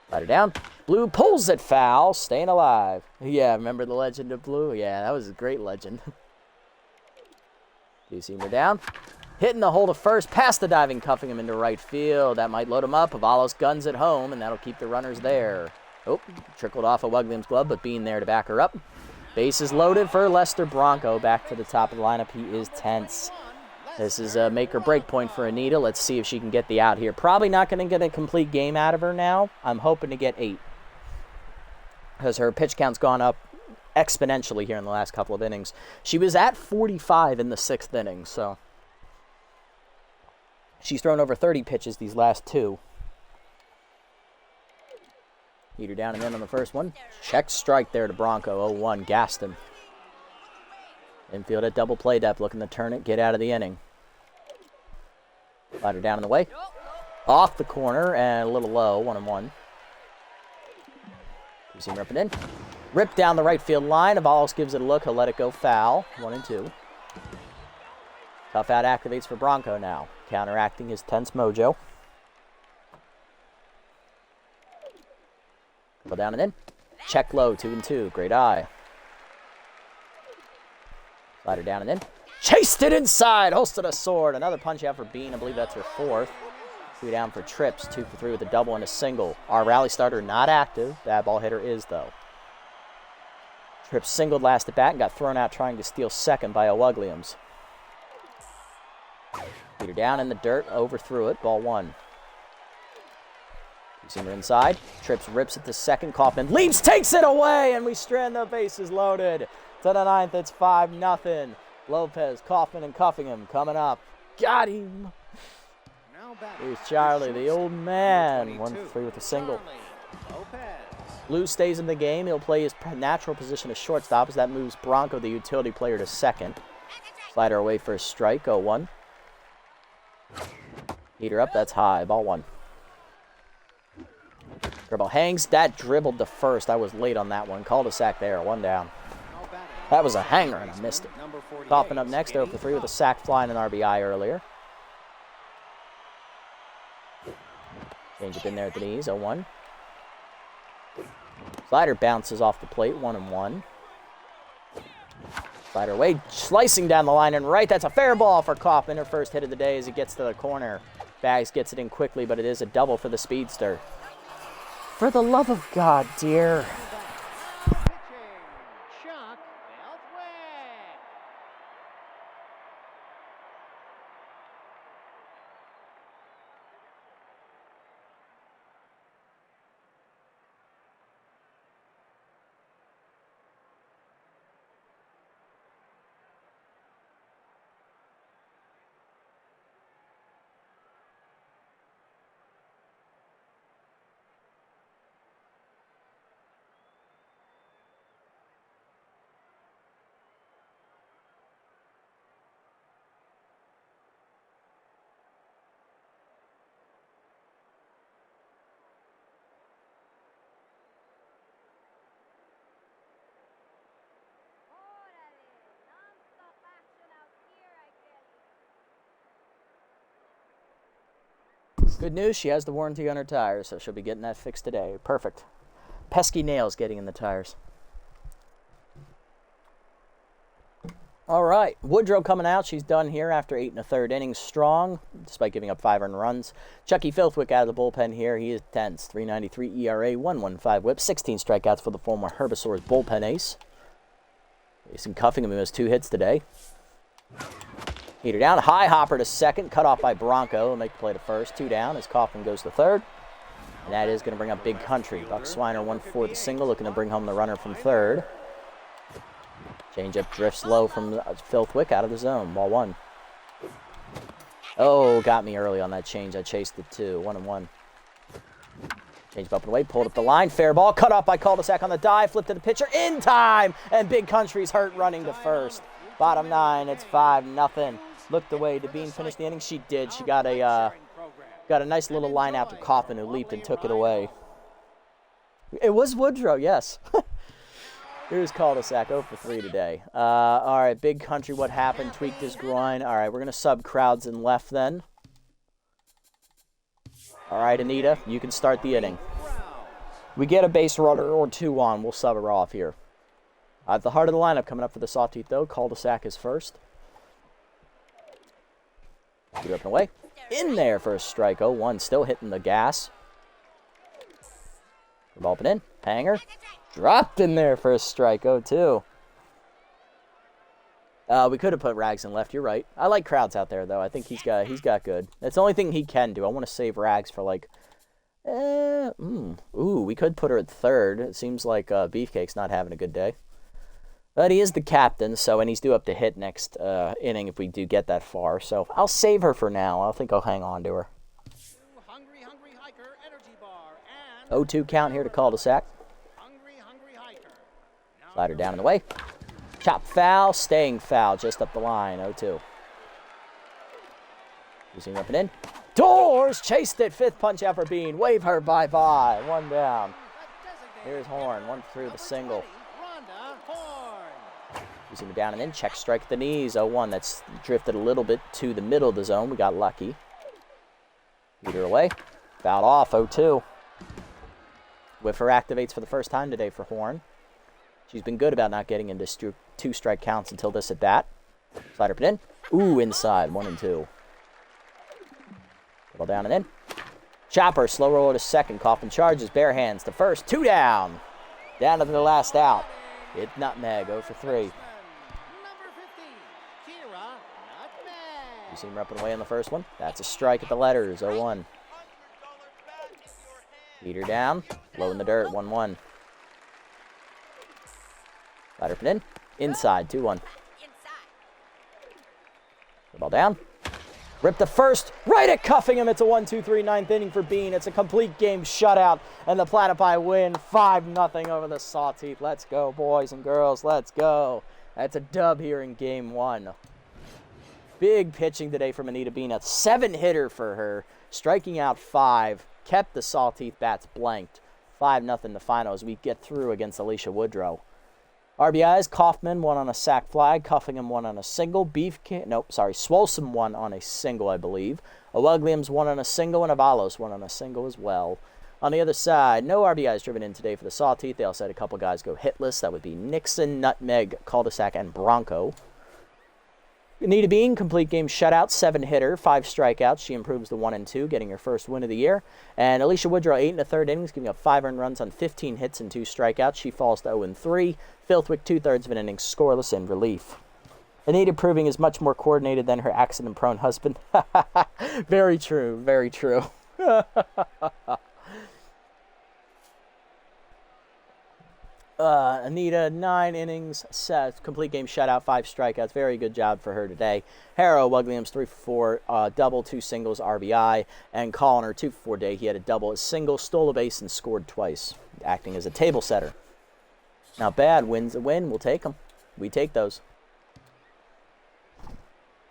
Slider down. Blue pulls it foul. Staying alive. Yeah, remember the legend of Blue? Yeah, that was a great legend. Two-seamer down. Hitting the hole to first, past the diving, cuffing him into right field. That might load him up. Avalos guns at home, and that'll keep the runners there. Oh, trickled off of Williams' glove, but Bean there to back her up. Bases loaded for Lester Bronco. Back to the top of the lineup. He is tense. This is a make or break point for Anita. Let's see if she can get the out here. Probably not going to get a complete game out of her now. I'm hoping to get 8. Because her pitch count's gone up exponentially here in the last couple of innings. She was at 45 in the 6th inning, so she's thrown over 30 pitches these last 2. Heater down and in on the first one. Check strike there to Bronco. 0-1. Gassed him. Infield at double play depth. Looking to turn it. Get out of the inning. Slider down in the way. Off the corner and a little low. 1-1. Two-seamer up and in. Ripped down the right field line. Avalos gives it a look. He'll let it go foul. 1-2. Tough out activates for Bronco now. Counteracting his tense mojo. Go down and in. Check low. 2-2. Great eye. Slider down and in. Chased it inside. Holstered a sword. Another punch out for Bean. I believe that's her fourth. 2 down for Trips. 2 for 3 with a double and a single. Our rally starter not active. Bad ball hitter is, though. Trips singled last at bat and got thrown out trying to steal second by O'Wugliams. Beat her down in the dirt. Overthrew it. Ball 1. Two-seamer inside. Trips rips it to second. Kaufman leaps, takes it away, and we strand the bases loaded. To the 9th, it's 5-0. Lopez, Kaufman, and Cuffingham coming up. Got him. Here's Charlie, the old man. 1-3 with a single. Blue stays in the game. He'll play his natural position as shortstop as that moves Bronco, the utility player, to second. Slider away for a strike. 0-1. Heater up. That's high. Ball 1. Dribble hangs. That dribbled to first. I was late on that one. Cul-de-sac there. 1 down. That was a hanger, and I missed it. Kaufman up next, 0 for 3 with a sac fly and an RBI earlier. Change up in there at the knees, 0-1. Slider bounces off the plate, 1-1. Slider away, slicing down the line and right. That's a fair ball for Kaufman, her first hit of the day as he gets to the corner. Bags gets it in quickly, but it is a double for the speedster. For the love of God, dear. Good news, she has the warranty on her tires, so she'll be getting that fixed today. Perfect. Pesky nails getting in the tires. All right, Woodrow coming out. She's done here after 8 1/3 innings strong, despite giving up 5 earned runs. Chucky Filthwick out of the bullpen here. He is tense. 3.93 ERA, 1.15 whip, 16 strikeouts for the former Herbisaur's bullpen ace. Jason Cuffingham, who has 2 hits today. Heater down, high hopper to second, cut off by Bronco. He'll make the play to first. 2 down as Kaufman goes to third. And that is going to bring up Big Country. Buck Swiner 1-4 the single, looking to bring home the runner from third. Changeup drifts low from Filthwick out of the zone. Ball 1. Oh, got me early on that change. I chased it too. 1-1. Changed up and away, pulled up the line. Fair ball, cut off by cul-de-sac on the dive, flipped to the pitcher in time. And Big Country's hurt running to first. Bottom 9, it's 5-0. Looked away. Did Bean finish the inning? She did. She got a nice little line out to Kaufman, who leaped and took it away. It was Woodrow, yes. Here's cul-de-sac, 0 for 3 today. All right, Big Country, what happened? Tweaked his groin. All right, we're going to sub crowds in left then. All right, Anita, you can start the inning. We get a base runner or 2 on. We'll sub her off here. At the heart of the lineup coming up for the Sawteeth, though. Cul-de-sac is first. Get up and away. In there for a strike. 0-1. Still hitting the gas. Ball up and in. Hanger. Dropped in there for a strike. 0-2. We could have put Rags in left. You're right. I like Crowds out there, though. I think he's got good. That's the only thing he can do. I want to save Rags for, like... Ooh, we could put her at third. It seems like Beefcake's not having a good day. But he is the captain, and he's due up to hit next inning if we do get that far. So I'll save her for now. I think I'll hang on to her. 0-2 count here to cul-de-sac. Slider down and away. Chop foul, staying foul, just up the line. 0-2. Using up and in. Doors chased it. 5th punch out for Bean. Wave her bye-bye. 1 down. Here's Horn. 1-3 with a single. Using it down and in. Check strike at the knees. 0-1. That's drifted a little bit to the middle of the zone. We got lucky. Leader away. Fouled off. 0-2. Whiffer activates for the first time today for Horn. She's been good about not getting into 2 strike counts until this at bat. Slider put in. Ooh, inside. 1 and 2. Double down and in. Chopper, slow roll to second. Kaufman charges, bare hands to first. 2 down. Down to the last out. Hit nutmeg, 0 for 3. Number 15, Kira Nutmeg. You see him repping away on the first one. That's a strike at the letters, 0-1. Heater down, low in the dirt, 1-1. Slider put in. Inside, 2-1. The ball down. Rip the first, right at Cuffingham. It's a 1-2-3 ninth inning for Bean. It's a complete game shutout, and the Platypi win 5-0 over the Sawteeth. Let's go, boys and girls. Let's go. That's a dub here in game 1. Big pitching today from Anita Bean. A 7-hitter for her, striking out 5. Kept the Sawteeth bats blanked. 5-0 the final as we get through against Alicia Woodrow. RBIs, Kaufman 1 on a sac fly, Cuffingham 1 on a single, Swolson 1 on a single, I believe. Williams 1 on a single, and Avalos 1 on a single as well. On the other side, no RBIs driven in today for the Sawteeth. They also had a couple guys go hitless. That would be Nixon, Nutmeg, Cul-de-sac, and Bronco. Anita Bean, complete game shutout, 7-hitter, 5 strikeouts. She improves to 1 and 2, getting her first win of the year. And Alicia Woodrow, 8 1/3 innings, giving up 5 earned runs on 15 hits and 2 strikeouts. She falls to 0 and 3. Filthwick, 2/3 of an inning, scoreless in relief. Anita proving is much more coordinated than her accident-prone husband. Very true, very true. Anita, 9 innings, complete game shutout, 5 strikeouts. Very good job for her today. Harrow, Williams, 3 for 4, double, 2 singles, RBI. And Colliner, 2 for 4 day. He had a double, a single, stole a base, and scored twice, acting as a table setter. Not bad. Win's a win. We'll take them. We take those.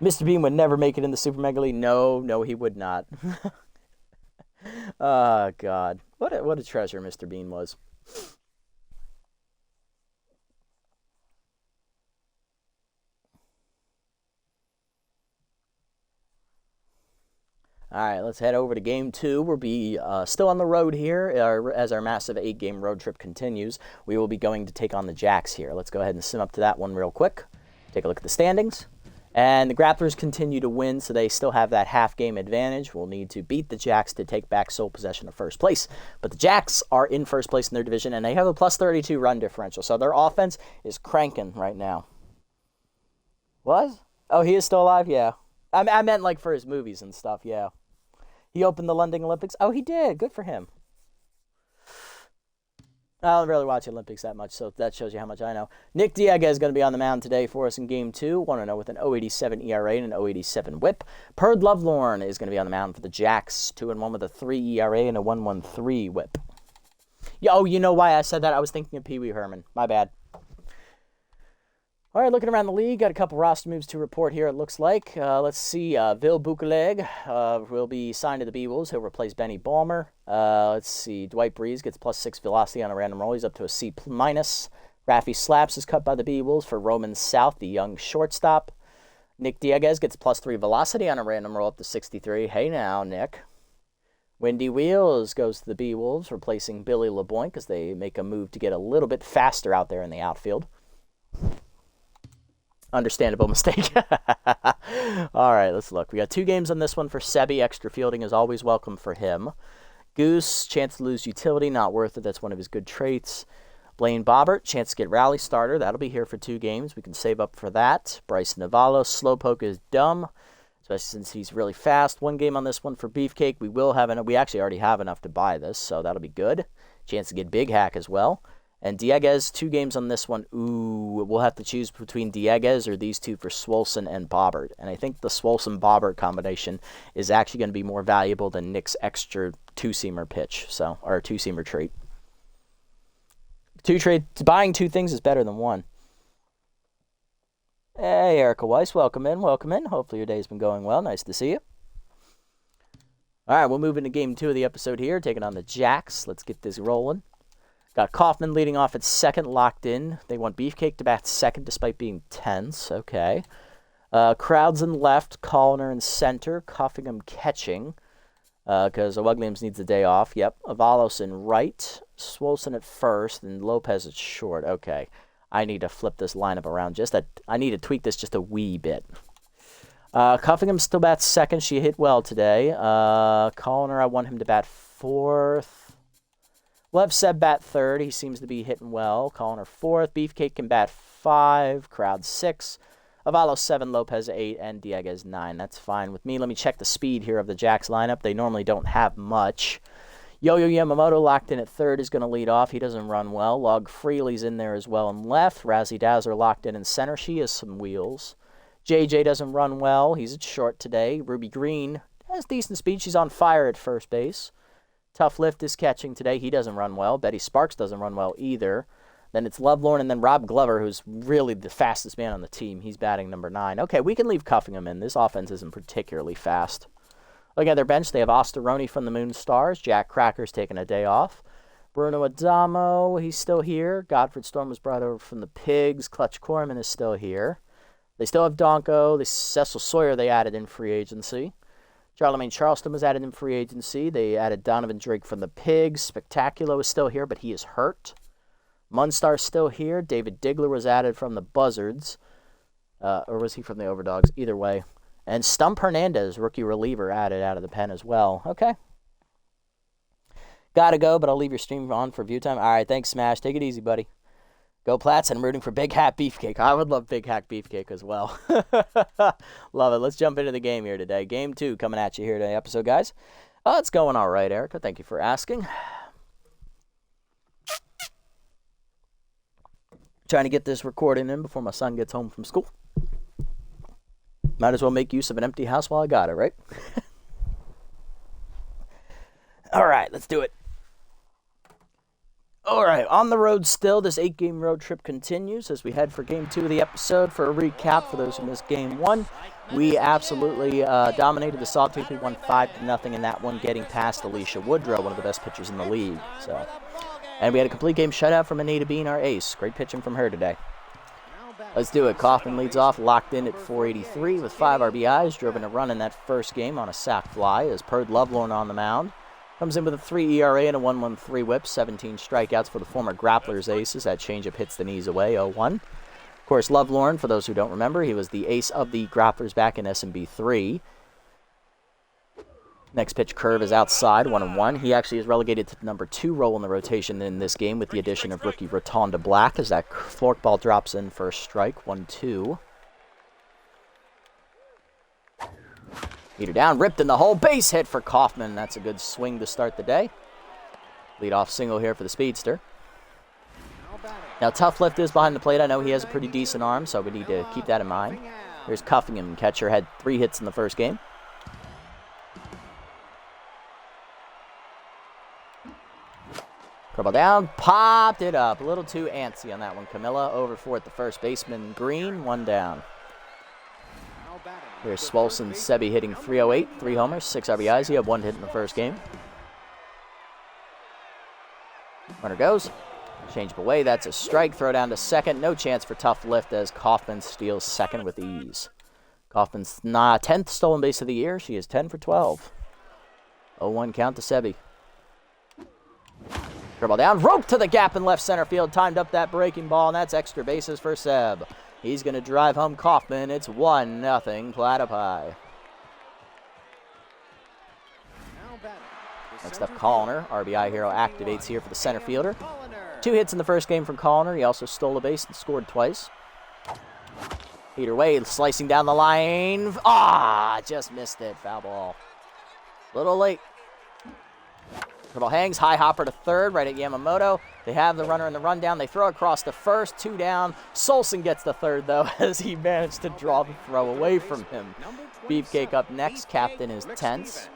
Mr. Bean would never make it in the Super Mega League. No, he would not. Oh, God. What a treasure Mr. Bean was. All right, let's head over to Game 2. We'll be still on the road here as our massive 8-game road trip continues. We will be going to take on the Jacks here. Let's go ahead and sim up to that one real quick. Take a look at the standings. And the Grapplers continue to win, so they still have that half-game advantage. We'll need to beat the Jacks to take back sole possession of first place. But the Jacks are in first place in their division, and they have a plus 32 run differential. So their offense is cranking right now. What? Oh, he is still alive? Yeah. I meant like for his movies and stuff, yeah. He opened the London Olympics. Oh, he did. Good for him. I don't really watch the Olympics that much, so that shows you how much I know. Nick Diaz is going to be on the mound today for us in Game 2. 1-0 with an 0.87 ERA and an 0.87 whip. Perd Lovelorn is going to be on the mound for the Jacks. 2-1 with a 3 ERA and a 1.13 whip. Oh, you know why I said that? I was thinking of Pee Wee Herman. My bad. All right, looking around the league, got a couple roster moves to report here, it looks like. Let's see, Vil Bukaleg will be signed to the B-Wolves. He'll replace Benny Balmer. Let's see, Dwight Breeze gets +6 velocity on a random roll. He's up to a C-. Raffy Slaps is cut by the B-Wolves for Roman South, the young shortstop. Nick Diaz gets +3 velocity on a random roll up to 63. Hey now, Nick. Windy Wheels goes to the B-Wolves, replacing Billy LeBoink as they make a move to get a little bit faster out there in the outfield. Understandable mistake. All right, let's look. We got 2 games on this one for Sebi. Extra fielding is always welcome for him. Goose, chance to lose utility, not worth it. That's one of his good traits. Blaine Bobbert, chance to get rally starter. That'll be here for 2 games. We can save up for that. Bryce Navallo, slowpoke is dumb, especially since he's really fast. 1 game on this one for Beefcake. We actually already have enough to buy this, so that'll be good. Chance to get Big Hack as well. And Diaz, 2 games on this one. Ooh, we'll have to choose between Diaz or these 2 for Swolson and Bobbert. And I think the Swolson-Bobbert combination is actually going to be more valuable than Nick's extra 2-seamer pitch, or 2-seamer trait. Buying 2 things is better than 1. Hey, Erica Weiss, welcome in. Hopefully your day's been going well. Nice to see you. All right, we'll move into Game 2 of the episode here, taking on the Jacks. Let's get this rolling. Got Kaufman leading off at second, locked in. They want Beefcake to bat second despite being tense. Okay. Crowds in left, Colliner in center, Cuffingham catching because Williams needs a day off. Yep. Avalos in right, Swolson at first, and Lopez at short. Okay. I need to flip this lineup around I need to tweak this just a wee bit. Cuffingham still bats second. She hit well today. Connor, I want him to bat fourth. We'll have Seb bat third. He seems to be hitting well. Connor fourth. Beefcake can bat 5. Crowd 6. Avalo 7. Lopez 8. And Dieguez 9. That's fine with me. Let me check the speed here of the Jacks lineup. They normally don't have much. Yo-Yo Yamamoto locked in at third is going to lead off. He doesn't run well. Log Freely's in there as well in left. Razzie Dazzler locked in center. She has some wheels. JJ doesn't run well. He's short today. Ruby Green has decent speed. She's on fire at first base. Tough Lift is catching today. He doesn't run well. Betty Sparks doesn't run well either. Then it's Lovelorn and then Rob Glover, who's really the fastest man on the team. He's batting number 9. Okay, we can leave Cuffingham in. This offense isn't particularly fast. Looking at their bench, they have Osteroni from the Moon Stars. Jack Cracker's taking a day off. Bruno Adamo, he's still here. Godfred Storm was brought over from the Pigs. Clutch Corman is still here. They still have Donko. Cecil Sawyer they added in free agency. Charlemagne Charleston was added in free agency. They added Donovan Drake from the Pigs. Spectaculo is still here, but he is hurt. Munstar's still here. David Diggler was added from the Buzzards. Or was he from the Overdogs? Either way. And Stump Hernandez, rookie reliever, added out of the pen as well. Okay. Gotta go, but I'll leave your stream on for view time. All right, thanks, Smash. Take it easy, buddy. Go Plats, and I'm rooting for Big Hat Beefcake. I would love Big Hat Beefcake as well. Love it. Let's jump into the game here today. Game 2 coming at you here today episode, guys. It's going all right, Erica. Thank you for asking. Trying to get this recording in before my son gets home from school. Might as well make use of an empty house while I got it, right? All right, let's do it. All right, on the road still. This 8-game road trip continues as we head for Game 2 of the episode. For a recap, for those who missed Game 1, we absolutely dominated the Sawteeth. We won 5-0 in that one, getting past Alicia Woodrow, one of the best pitchers in the league. And we had a complete game shutout from Anita Bean, our ace. Great pitching from her today. Let's do it. Kaufman leads off, locked in at 483 with 5 RBIs. Drove in a run in that first game on a sac fly as Perd Lovelorn on the mound. Comes in with a 3 ERA and a 1.13 whip. 17 strikeouts for the former Grapplers aces. That changeup hits the knees away, 0-1. Of course, Lovelorn, for those who don't remember, he was the ace of the Grapplers back in SMB4. Next pitch curve is outside, 1-1. He actually is relegated to the number 2 role in the rotation in this game with the addition of rookie Rotonda Black as that forkball drops in for a strike, 1-2. Heater down, ripped in the hole, base hit for Kaufman. That's a good swing to start the day. Leadoff single here for the speedster. Now, Tough Lift is behind the plate. I know he has a pretty decent arm, so we need to keep that in mind. Here's Cuffingham. Catcher had 3 hits in the first game. Curveball down, popped it up. A little too antsy on that one. Camilla over for it, the first baseman. Green, 1 down. Here's Swolson Sebi hitting 308, 3 homers, 6 RBIs. He had 1 hit in the first game. Runner goes. Change up away. That's a strike. Throw down to second. No chance for Tough Lift as Kaufman steals second with ease. Kaufman's 10th stolen base of the year. She is 10 for 12. 0-1 count to Sebi. Dribble down. Rope to the gap in left center field. Timed up that breaking ball, and that's extra bases for Seb. He's going to drive home Kaufman. It's 1-0 Platypi. Next up, Callner. RBI hero activates here for the center fielder. 2 hits in the first game from Callner. He also stole a base and scored twice. Peter Wade slicing down the line. Just missed it. Foul ball. Little late. Curveball hangs, high hopper to third, right at Yamamoto. They have the runner in the rundown. They throw across to first, 2 down. Solson gets the third, though, as he managed to draw the throw away from him. Beefcake up next. Captain is tense.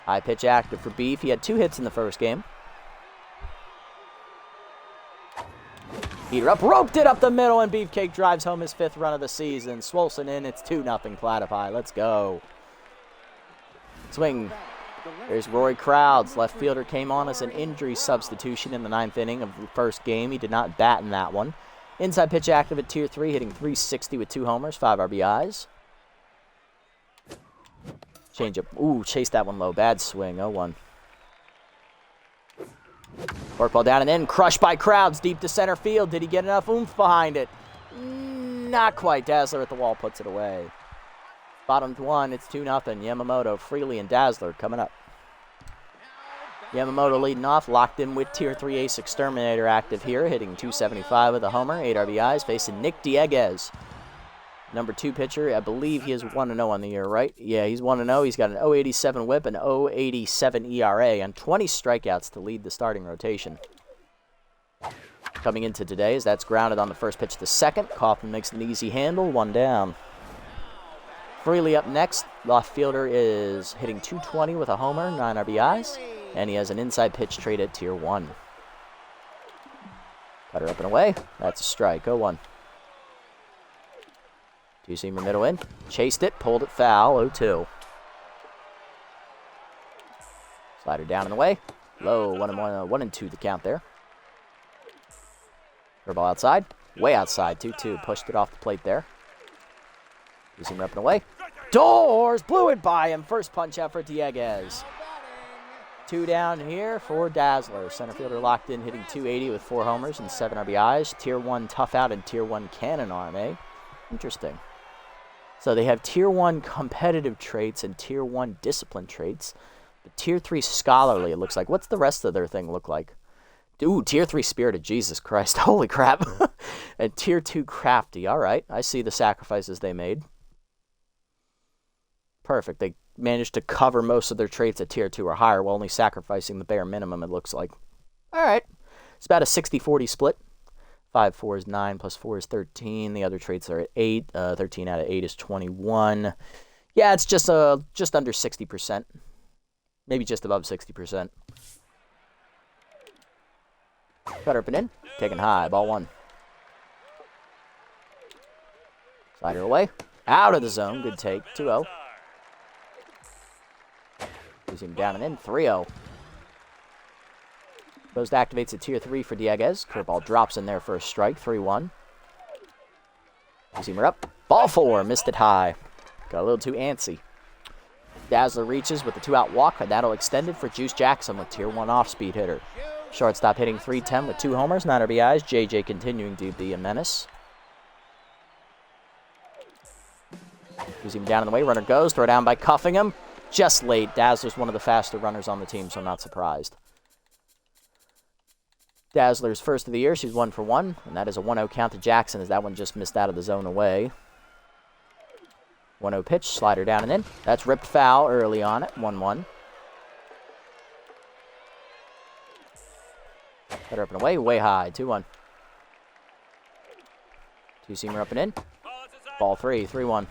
High pitch active for Beef. He had 2 hits in the first game. Heater up, roped it up the middle, and Beefcake drives home his 5th run of the season. Swolson in, it's 2-0 Platypi. Let's go. Swing. There's Rory Crowds. Left fielder came on as an injury substitution in the 9th inning of the first game. He did not bat in that one. Inside pitch active at Tier 3, hitting 360 with 2 homers, 5 RBIs. Change up. Ooh, chased that one low. Bad swing, 0-1. Fork ball down and in, crushed by crowds deep to center field. Did he get enough oomph behind it? Not quite. Dazzler at the wall puts it away. Bottom one, it's 2-0. Yamamoto, Freely, and Dazzler coming up. Yamamoto leading off, locked in with Tier 3 Ace Exterminator active here, hitting 275 with a homer, 8 RBIs, facing Nick Dieguez. Number 2 pitcher, I believe he is 1-0 on the year, right? Yeah, he's 1-0. He's got an 0.87 whip and 0.87 ERA and 20 strikeouts to lead the starting rotation. Coming into today, as that's grounded on the first pitch to second. Kaufman makes an easy handle, 1 down. Freely up next. Left fielder is hitting 220 with a homer, 9 RBIs. And he has an inside pitch trade at Tier 1. Cutter up and away. That's a strike, 0-1. Two-seamer middle in. Chased it, pulled it foul, 0-2. Slider down and away. Low, 1-2 the count there. Curveball outside. Way outside, 2-2. Pushed it off the plate there. Two-seamer up and away. Doors! Blew it by him. First punch out for Dieguez. 2 down here for Dazzler. Center fielder locked in, hitting 280 with 4 homers and 7 RBIs. Tier 1 tough out and Tier 1 cannon arm, eh? Interesting. So they have Tier 1 competitive traits and Tier 1 discipline traits. But Tier 3 scholarly, it looks like. What's the rest of their thing look like? Ooh, Tier 3 spirited. Jesus Christ. Holy crap. And Tier 2 crafty. All right. I see the sacrifices they made. Perfect. They managed to cover most of their traits at Tier 2 or higher while only sacrificing the bare minimum, it looks like. All right. It's about a 60-40 split. 5-4 is 9, plus 4 is 13. The other traits are at 8. 13 out of 8 is 21. Yeah, it's just under 60%. Maybe just above 60%. Cutter up and in. Taken high. Ball 1. Slider away. Out of the zone. Good take. 2-0. Losing down and in, 3-0. Post activates at Tier 3 for Dieguez. Curveball drops in there for a strike, 3-1. Zoomer up. Ball 4, missed it high. Got a little too antsy. Dazzler reaches with the 2-out walk, and that'll extend it for Juice Jackson with Tier 1 off-speed hitter. Shortstop hitting 310 with 2 homers, 9 RBIs. JJ continuing to be a menace. Using him down in the way, runner goes, throw down by cuffing him. Just late. Dazzler's one of the faster runners on the team, so I'm not surprised. Dazzler's first of the year. She's 1 for 1, and that is a 1-0 count to Jackson as that one just missed out of the zone away. 1-0 pitch, slider down and in. That's ripped foul early on at 1-1. Cutter up and away, way high, 2-1. Two-seamer up and in. Ball 3, 3-1.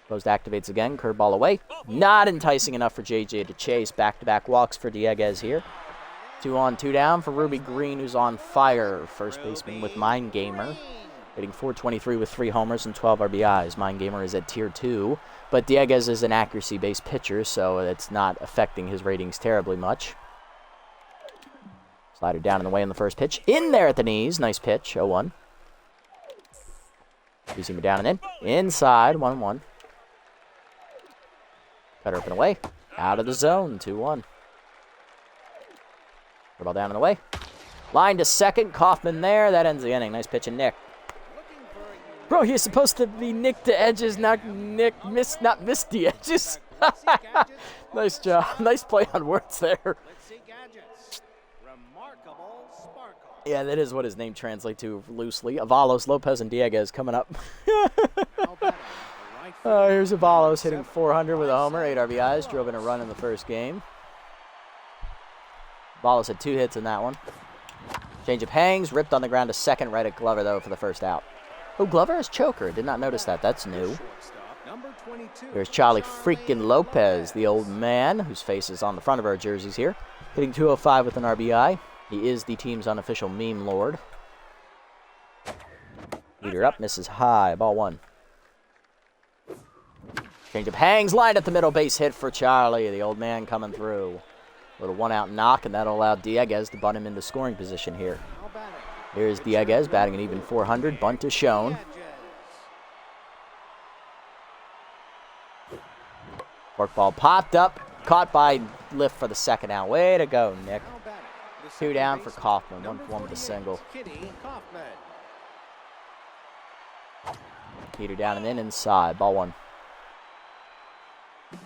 Closed activates again, curveball away. Not enticing enough for JJ to chase. Back-to-back walks for Dieguez here. 2 on, 2 down for Ruby Green, who's on fire. First baseman with Mind Gamer. Hitting 423 with 3 homers and 12 RBIs. Mind Gamer is at Tier 2. But Dieguez is an accuracy-based pitcher, so it's not affecting his ratings terribly much. Slider down and away in the first pitch. In there at the knees. Nice pitch, 0-1. Two-seamer down and in. Inside, 1-1. Cutter up and away. Out of the zone, 2-1. Ball down and away. Line to second. Kaufman there. That ends the inning. Nice pitch and Nick. Bro, he's supposed to be Nick to edges, not miss the edges. Nice job. Nice play on words there. Yeah, that is what his name translates to loosely. Avalos, Lopez, and Dieguez coming up. Here's Avalos hitting 400 with a homer, 8 RBIs, drove in a run in the first game. Avalos had 2 hits in that one. Changeup hangs, ripped on the ground to second, right at Glover, though, for the first out. Oh, Glover has choker. Did not notice that. That's new. Here's Charlie freaking Lopez, the old man, whose face is on the front of our jerseys here. Hitting 205 with an RBI. He is the team's unofficial meme lord. Leader up, misses high. Ball 1. Changeup hangs, line at the middle, base hit for Charlie, the old man coming through. Little 1-out knock, and that'll allow Dieguez to bunt him into scoring position here. Here's Dieguez batting an even 400. Bunt is shown. Fork ball popped up. caught by Lift for the second out. Way to go, Nick. Now batting, the 2 second down for baseman, Kaufman. 1 number for 1 with a 48, single. Kitty Kaufman. Peter down and in inside. Ball 1.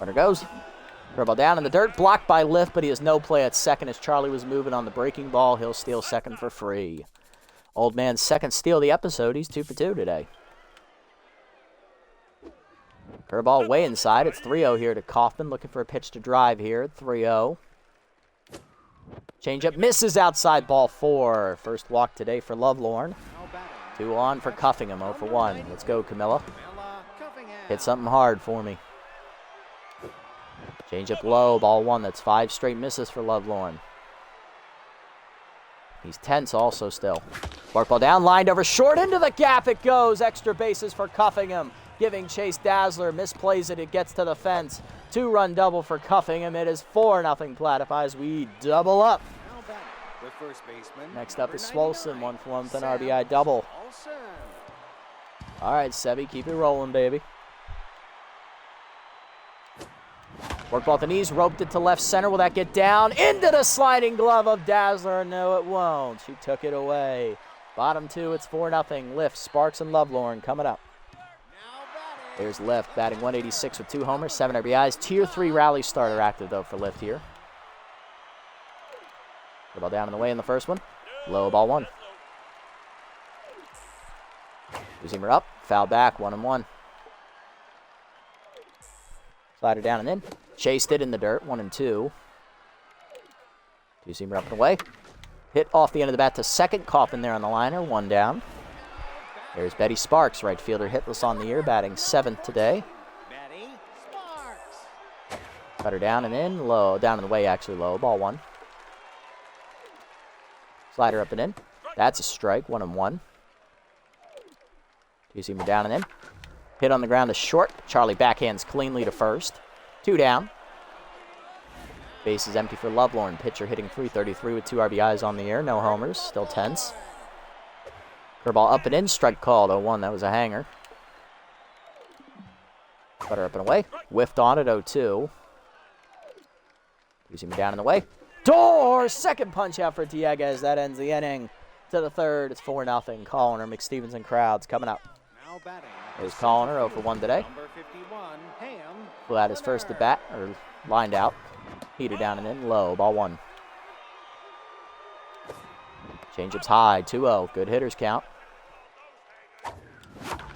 Runner goes. Curveball down in the dirt. Blocked by Lift, but he has no play at second as Charlie was moving on the breaking ball. He'll steal second for free. Old man's second steal of the episode. He's 2 for 2 today. Curveball way inside. It's 3-0 here to Kaufman. Looking for a pitch to drive here. 3-0. Changeup misses outside. Ball 4. First walk today for Lovelorn. Now batting, 2 on for Cuffingham. 0 for 1. Let's go, Camilla. Camilla Cuffingham. Hit something hard for me. Changeup low. Ball 1. That's 5 straight misses for Lovelorn. He's tense also still. Bark ball down. Lined over short. Into the gap it goes. Extra bases for Cuffingham. Giving chase Dazzler. Misplays it. It gets to the fence. 2-run double for Cuffingham. It is 4-0 Platypi as we double up. Now batting, the first baseman. Next up number is Swolson. 99, 1 for 1 with an Sam RBI double. Swolson. All right, Sebi, keep it rolling, baby. Work ball at the knees, roped it to left center. Will that get down? Into the sliding glove of Dazzler. No, it won't. She took it away. Bottom 2, it's 4-0. Lift, Sparks, and Lovelorn coming up. Now batting, There's Lift, batting 186 with 2 homers, 7 RBIs. Tier 3 rally starter active, though, for Lift here. The ball down in the way in the first one. Low ball 1. Two-seamer up, foul back, 1-1. Slider down and in. Chased it in the dirt, 1-2. Two-seamer up and away. Hit off the end of the bat to second. Kaufman there on the liner, 1 down. There's Betty Sparks, right fielder, hitless on the year, batting 7th today. Betty Sparks. Cutter down and in, low, down in the way actually, low, ball 1. Slider up and in. That's a strike, 1-1. Two-seamer down and in. Hit on the ground to short. Charlie backhands cleanly to first. 2 down. Base is empty for Lovelorn. Pitcher hitting .333 with 2 RBIs on the year. No homers. Still tense. Curveball up and in. Strike called. 0-1. That was a hanger. Cutter up and away. Whiffed on at 0-2. Two-seamer down and away. Door! Second punch out for Dieguez. That ends the inning. To the third. It's 4-0. Colliner, McStevenson crowds coming up. Now batting, There's Colliner, 0 for 1 today. number 51, Ham. Flew out his first at bat, or lined out. Heater down and in, low, ball 1. Changeup's high, 2-0. Good hitters count.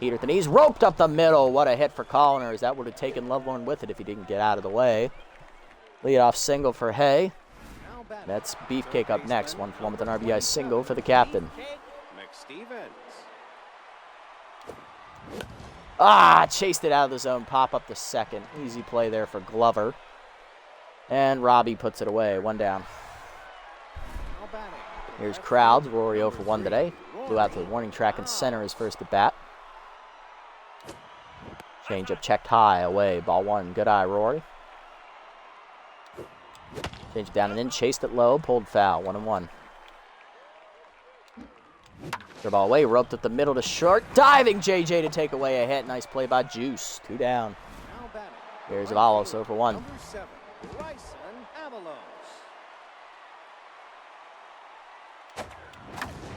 Heater at the knees, roped up the middle. What a hit for Colliner, as that would have taken Lovelorn with it if he didn't get out of the way. Leadoff single for Hay. Now batting, That's Beefcake up next. 1 for 1 with an RBI single for the captain. McStevens. Chased it out of the zone. Pop up to second. Easy play there for Glover. And Robbie puts it away. 1 down. Now batting, Here's Crowds. Rory 0 for 1 today. Flew out to the warning track and center his first at bat. Changeup checked high. Away. Ball 1. Good eye, Rory. Changeup down and in. Chased it low. Pulled foul. 1-1. Ball away, roped at the middle to short. Diving JJ to take away a hit. Nice play by Juice. 2 down. now batting, Here's Avalos 0 for 1. number 7, Bryson Avalos.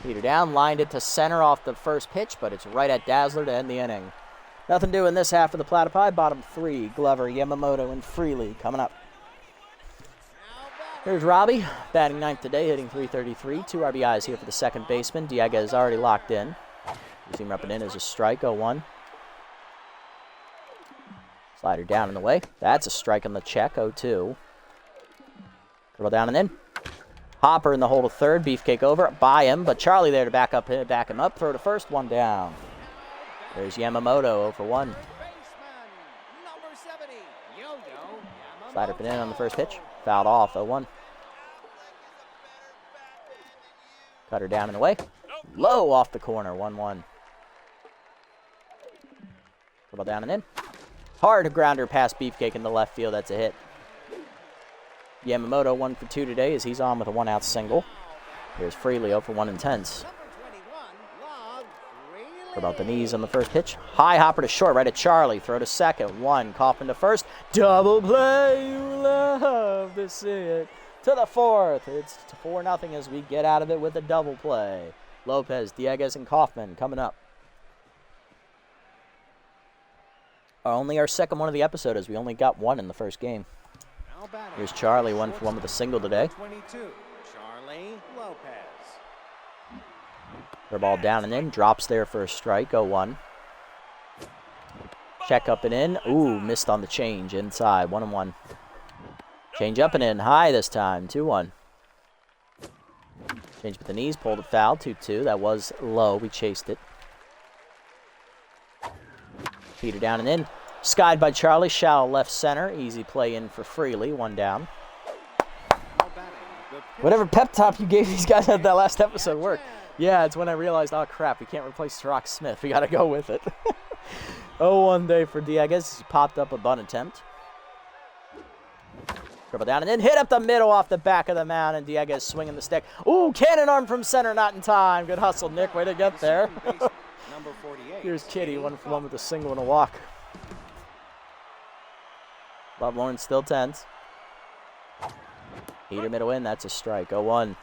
Peter down, lined it to center off the first pitch, but it's right at Dazzler to end the inning. Nothing doing this half of the Platypi. Bottom 3, Glover, Yamamoto, and Freely coming up. Here's Robbie, batting 9th today, hitting .333. 2 RBIs here for the second baseman. Dieguez is already locked in. You see him up and in as a strike, 0-1. Slider down and away. That's a strike on the check, 0-2. Curl down and in. Hopper in the hole to third. Beefcake over by him, but Charlie there to back him up. Throw to first, 1 down. There's Yamamoto, 0 for 1. Baseman, number 70, Yo-Yo Yamamoto. Slider up and in on the first pitch. Fouled off, 0-1. Cutter down and away. Low off the corner, 1-1. Ball down and in. Hard grounder past Beefcake in the left field. That's a hit. Yamamoto 1 for 2 today as he's on with a 1-out single. Here's Freely 0 for 1 and tense. Number 21, Log Freely. About the knees on the first pitch. High hopper to short, right at Charlie. Throw to second. 1. Coffin to first. Double play. You love to see it. To the 4th. It's 4-0 as we get out of it with a double play. Lopez, Dieguez, and Kaufman coming up. Only our second one of the episode, as we only got one in the first game. Here's Charlie, 1 for 1 with a single today. 22. Charlie Lopez. Their ball down and in. Drops there for a strike. 0-1. Check up and in. Ooh, missed on the change. Inside. 1-1. Change up and in. High this time. 2-1. Change with the knees. Pulled it foul. 2-2. That was low. We chased it. Feeder down and in. Skied by Charlie. Shallow left center. Easy play in for Freely. 1 down. Whatever pep talk you gave these guys at that last episode worked. Yeah, it's when I realized, oh crap, we can't replace Rock Smith. We got to go with it. 0-1 day for Dieguez. He popped up a bunt attempt. Dribble down and then hit up the middle off the back of the mound, and Dieguez swinging the stick. Ooh, cannon arm from center, not in time. Good hustle, Nick. Way to get there. Here's Kitty, 1 for 1 with a single and a walk. Bob Lawrence still tense. Heater middle in, that's a strike. 0-1.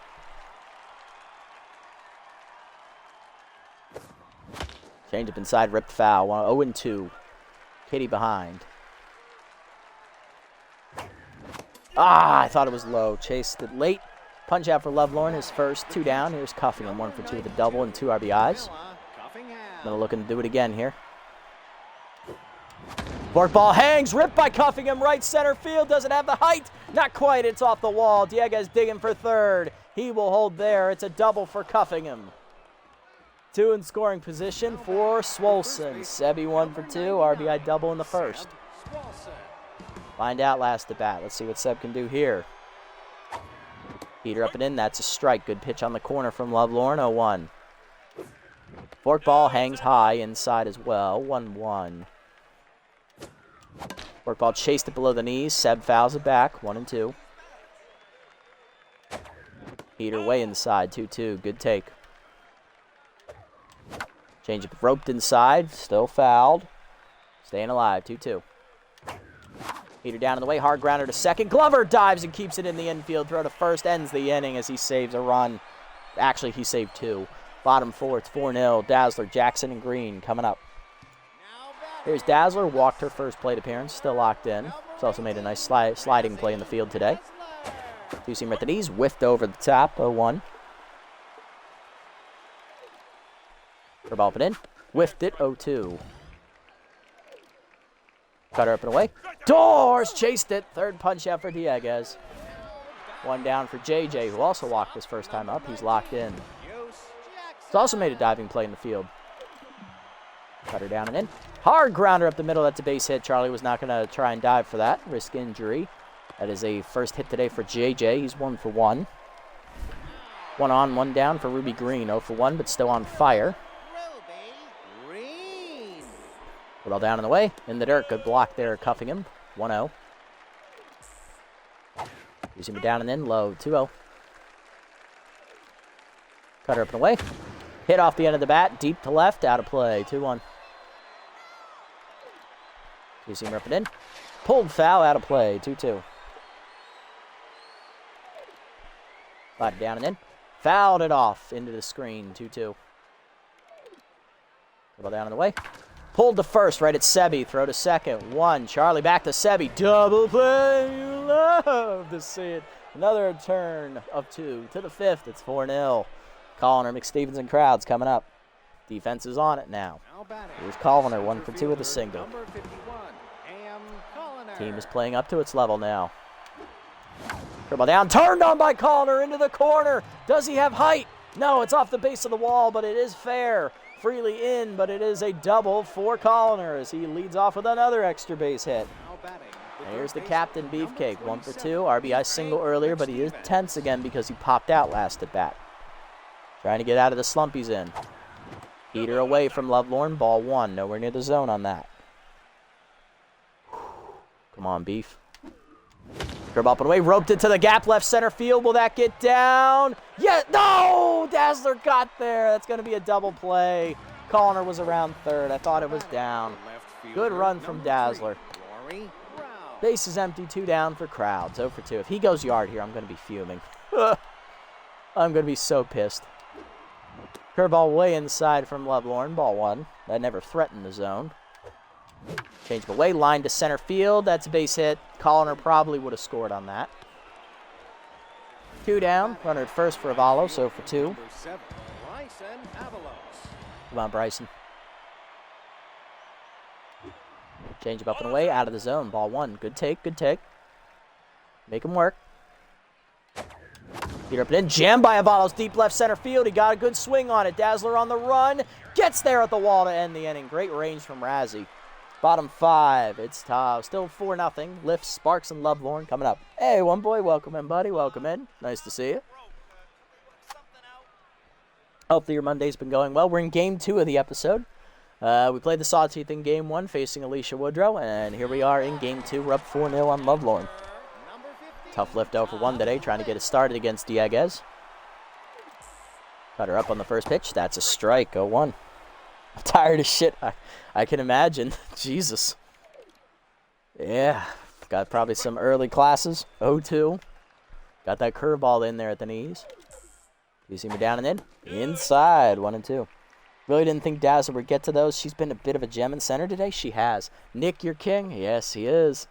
Change up inside, ripped foul. 0-2. Kitty behind. I thought it was low. Chased it late. Punch out for Lovelorn, his first. 2 down. Here's Cuffingham, 1 for 2 with a double and 2 RBIs. Gonna looking to do it again here. Fork ball hangs, ripped by Cuffingham, right center field. Doesn't have the height. Not quite. It's off the wall. Dieguez digging for third. He will hold there. It's a double for Cuffingham. 2 in scoring position for Swolson. Sebi 1 for 2. RBI double in the first. Find out last at bat. Let's see what Seb can do here. Heater up and in. That's a strike. Good pitch on the corner from Lovelorn. 0-1. Fork ball hangs high inside as well. 1-1. Fork ball chased it below the knees. Seb fouls it back. 1-2. Heater way inside. 2-2. Good take. Change up roped inside. Still fouled. Staying alive. 2-2. Heater down in the way. Hard grounder to second. Glover dives and keeps it in the infield. Throw to first. Ends the inning as he saves a run. Actually, he saved 2. Bottom 4. It's 4-0. Dazzler, Jackson, and Green coming up. Here's Dazzler. Walked her first plate appearance. Still locked in. She's also made a nice sliding play in the field today. 2-seamer at the knees. Whiffed over the top. 0-1. Curve ball up and in. Whiffed it. 0-2. Cutter up and away. Doors chased it. Third punch out for Dieguez. 1 down for JJ, who also walked his first time up. He's locked in. He's also made a diving play in the field. Cutter down and in. Hard grounder up the middle. That's a base hit. Charlie was not going to try and dive for that. Risk injury. That is a first hit today for JJ. He's 1 for 1. 1 on, 1 down for Ruby Green. 0 for 1, but still on fire. All down in the way. In the dirt. Good block there. Cuffing him. 1-0. Using it down and in. Low. 2-0. Cutter up and away. Hit off the end of the bat. Deep to left. Out of play. 2-1. Using up and in. Pulled foul. Out of play. 2-2. Slide down and in. Fouled it off into the screen. 2-2. Ball down in the way. Pulled to first, right at Sebi. Throw to second. 1. Charlie back to Sebi. Double play. You love to see it. Another turn of 2 to the 5th. It's 4-0. Colliner, McStevens, and crowds coming up. Defense is on it now. Here's Colliner, 1 for 2 with a single. Team is playing up to its level now. Dribble down. Turned on by Colliner into the corner. Does he have height? No, it's off the base of the wall, but it is fair. Freely in, but it is a double for Colliner as he leads off with another extra base hit. And here's the captain, Beefcake, 1 for 2. RBI single earlier, but he is tense again because he popped out last at bat. Trying to get out of the slump he's in. Heater away from Lovelorn, ball 1. Nowhere near the zone on that. Come on, Beef. Curve up and away, roped it to the gap, left center field. Will that get down? Yeah, no! Dazzler got there. That's going to be a double play. Connor was around third. I thought it was down. Good run from Dazzler. Base is empty, 2 down for Crowds. 0 for 2. If he goes yard here, I'm going to be fuming. I'm going to be so pissed. Curveball way inside from Lovelorn. Ball 1. That never threatened the zone. Change of away. Line to center field. That's a base hit. Colliner probably would have scored on that. 2 down. Runner at first for Avalos. 0 for 2. Come on, Bryson. Change of up and away. Out of the zone. Ball 1. Good take. Good take. Make him work. Peter up and in. Jammed by Avalos. Deep left center field. He got a good swing on it. Dazzler on the run. Gets there at the wall to end the inning. Great range from Razzie. Bottom 5. It's still 4-0. Lifts, Sparks, and Lovelorn coming up. Hey, one boy. Welcome in, buddy. Welcome in. Nice to see you. Hopefully your Monday's been going well. We're in Game 2 of the episode. We played the Sawteeth in Game 1 facing Alicia Woodrow, and here we are in Game 2. We're up 4-0 on Lovelorn. Tough lift 0 for 1 today, trying to get it started against Dieguez. Got her up on the first pitch. That's a strike. 0-1. I'm tired as shit. I can imagine. Jesus. Yeah. Got probably some early classes. 0-2. Got that curveball in there at the knees. You see me down and in? Inside. 1-2. Really didn't think Dazzler would get to those. She's been a bit of a gem in center today. She has. Nick, your king? Yes, he is.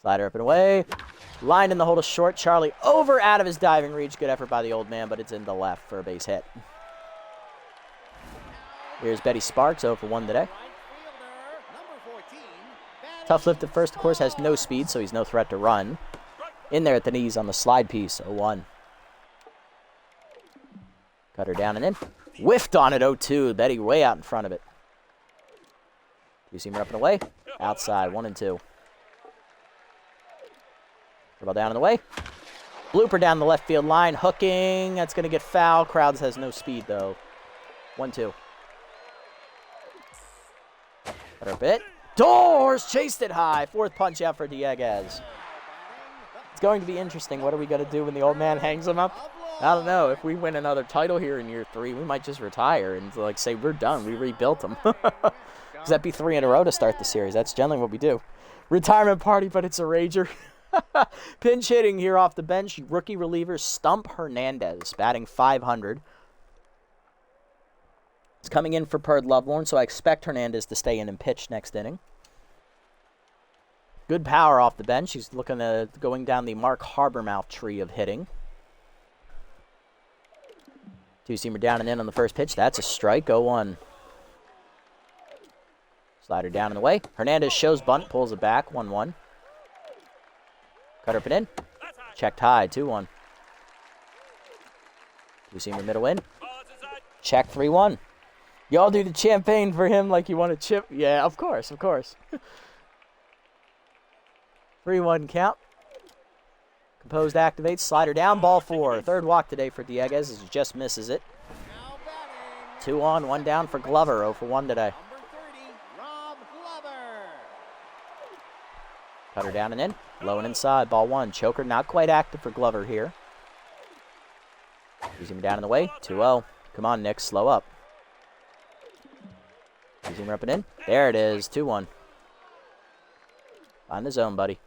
Slider up and away. Line in the hole to short. Charlie over out of his diving reach. Good effort by the old man, but it's in the left for a base hit. Here's Betty Sparks, 0 for 1 today. Tough lift at first, of course, has no speed, so he's no threat to run. In there at the knees on the slide piece, 0-1. Cut her down and in. Whiffed on it, 0-2. Betty way out in front of it. You see him up and away. Outside, 1-2. Ball down and away. Blooper down the left field line. Hooking. That's going to get foul. Crowds has no speed, though. 1-2. Cut her bit. Doors chased it high. 4th punch out for Dieguez. It's going to be interesting. What are we going to do when the old man hangs him up? I don't know. If we win another title here in year 3, we might just retire and like say we're done. We rebuilt them. Because that'd be 3 in a row to start the series. That's generally what we do. Retirement party, but it's a rager. Pinch hitting here off the bench. Rookie reliever Stump Hernandez, batting .500. It's coming in for Perd Lovelorn, so I expect Hernandez to stay in and pitch next inning. Good power off the bench. He's looking at going down the Mark Harbormouth tree of hitting. 2-seamer down and in on the first pitch. That's a strike. 0-1. Slider down and away. Hernandez shows bunt, pulls it back. 1-1. Cut up and in. Checked high. 2-1. 2-seamer middle in. Check 3-1. Y'all do the champagne for him like you want a chip. Yeah, of course, of course. 3-1 count. Composed activates. Slider down. Ball 4. 3rd walk today for Dieguez as he just misses it. 2 on, 1 down for Glover. 0 for 1 today. Cutter down and in. Low and inside. Ball 1. Choker not quite active for Glover here. Using him down in the way. 2-0. Come on, Nick. Slow up. Using him up and in. There it is. 2-1. On the zone, buddy.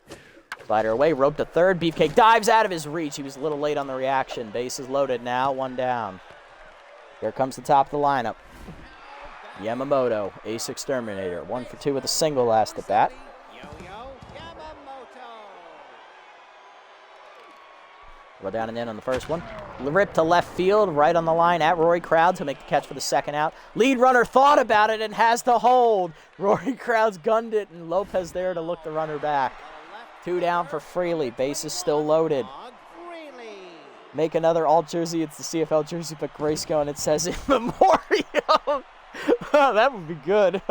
Slider away. Rope to 3rd. Beefcake dives out of his reach. He was a little late on the reaction. Base is loaded now. 1 down. Here comes the top of the lineup. Yamamoto. Ace Exterminator. 1 for 2 with a single last at bat. Well down and in on the first one. Rip to left field, right on the line at Rory Crowds, who'll make the catch for the 2nd out. Lead runner thought about it and has to hold. Rory Crowds gunned it, and Lopez there to look the runner back. 2 down for Freely. Base is still loaded. Make another alt jersey. It's the CFL jersey, but grayscale, and it says in memoriam. That would be good.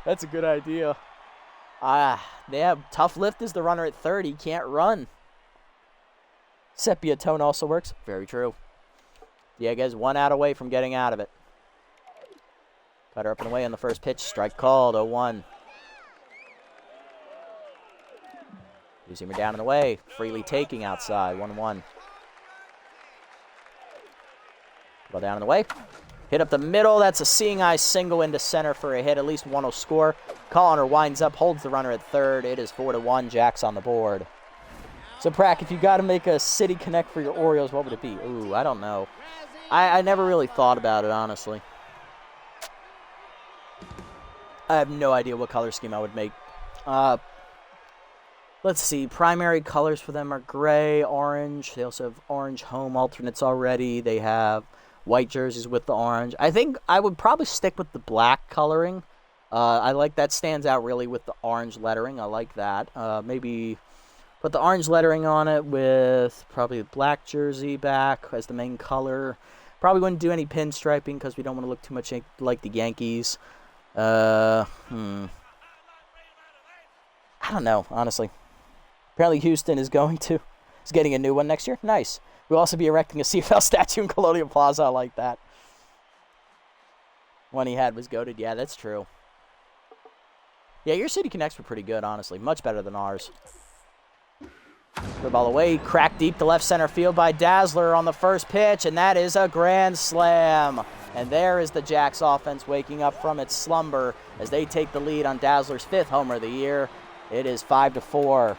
That's a good idea. Yeah, tough lift is the runner at 3rd. He can't run. Sepia tone also works. Very true. Dieguez 1 out away from getting out of it. Cutter up and away on the first pitch. Strike called. 0-1. Using her down and away. Freely taking outside. 1-1. Ball down and away. Hit up the middle. That's a seeing eye single into center for a hit. At least one will score. Colliner winds up, holds the runner at third. It is 4-1. Jack's on the board. So, Prack, if you got to make a city connect for your Orioles, what would it be? Ooh, I don't know. I never really thought about it, honestly. I have no idea what color scheme I would make. Let's see. Primary colors for them are gray, orange. They also have orange home alternates already. They have white jerseys with the orange. I think I would probably stick with the black coloring. I like that. Stands out really with the orange lettering. I like that. Maybe put the orange lettering on it with probably the black jersey back as the main color. Probably wouldn't do any pinstriping because we don't want to look too much like the Yankees. I don't know, honestly. Apparently Houston is getting a new one next year. Nice. We'll also be erecting a CFL statue in Colonial Plaza. I like that. One he had was goated. Yeah, that's true. Yeah, your City Connects were pretty good, honestly. Much better than ours. Good ball away. Cracked deep to left center field by Dazzler on the first pitch, and that is a grand slam. And there is the Jacks offense waking up from its slumber as they take the lead on Dazzler's 5th homer of the year. It is 5-4.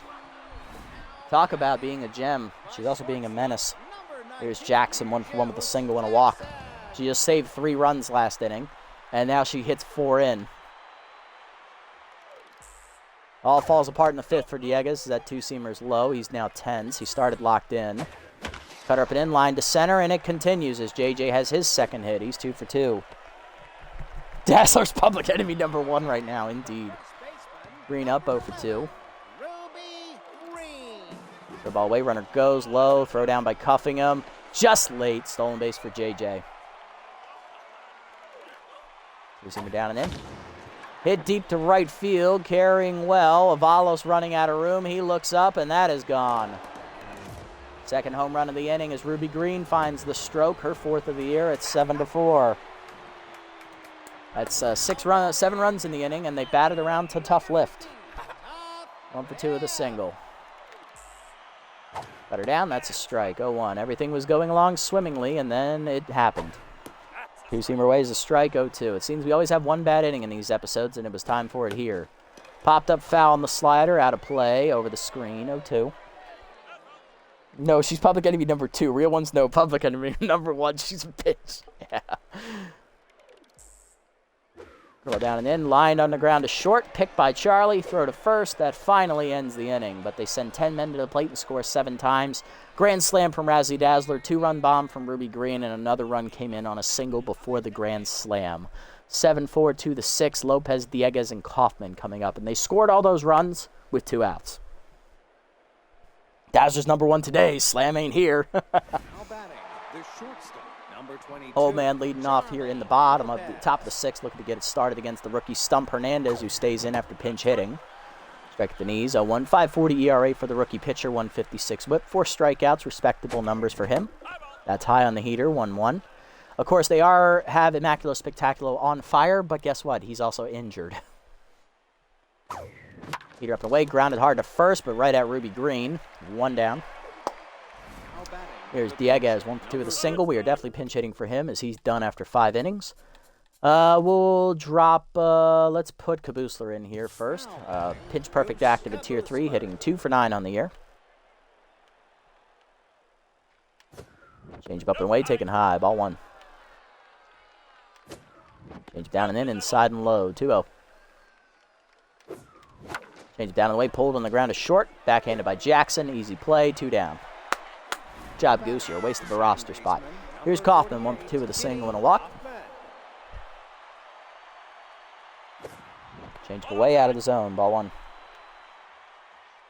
Talk about being a gem. She's also being a menace. Here's Jackson, 1-for-1 with a single and a walk. She just saved 3 runs last inning, and now she hits 4 in. All falls apart in the 5th for Dieguez. That two-seamer's low. He's now tens. He started locked in. Cutter up and in, line to center, and it continues as JJ has his second hit. He's 2 for 2. Dazzler's public enemy number 1 right now, indeed. Green up, 0 for 2. The ball away, runner goes low, throw down by Cuffingham. Just late, stolen base for JJ. Two-seamer down and in. Hit deep to right field, carrying well. Avalos running out of room. He looks up, and that is gone. Second home run of the inning as Ruby Green finds the stroke, her 4th of the year. It's 7-4. That's 7 runs in the inning, and they batted around to tough lift. 1 for 2 with a single. Cut her down, that's a strike, 0-1. Everything was going along swimmingly, and then it happened. Two-seamer away is a strike, 0-2. It seems we always have one bad inning in these episodes, and it was time for it here. Popped up foul on the slider, out of play, over the screen, 0-2. No, she's public enemy number 2. Real one's no, public enemy number 1. She's a bitch. Yeah. Throw down and in, lined on the ground to short, picked by Charlie, throw to first. That finally ends the inning, but they send 10 men to the plate and score 7 times. Grand slam from Razzie Dazzler, 2-run bomb from Ruby Green, and another run came in on a single before the grand slam. 7-4 to the 6, Lopez, Dieguez, and Kaufman coming up, and they scored all those runs with 2 outs. Dazzler's number 1 today, slam ain't here. Old man leading off here in the bottom of the top of the 6th, looking to get it started against the rookie Stump Hernandez, who stays in after pinch hitting. Strike at the knees, 0-1, 5.40 ERA for the rookie pitcher, 156 whip, 4 strikeouts, respectable numbers for him. That's high on the heater, 1-1. Of course, they have Immaculate Spectacular on fire, but guess what? He's also injured. Heater up and away, grounded hard to first, but right at Ruby Green. 1 down. Here's Dieguez, 1 for 2 with a single. We are definitely pinch hitting for him as he's done after 5 innings. We'll drop, let's put Kabusler in here first. Pinch perfect active at tier 3, hitting 2 for 9 on the year. Change up and away, taking high, ball 1. Change down and in, inside and low, 2-0. Change down and away, pulled on the ground to short. Backhanded by Jackson, easy play, 2 down. Good job, Goose, you're a waste of a roster spot. Here's Kaufman, 1 for 2 with a single and a walk. Change away out of the zone, ball 1.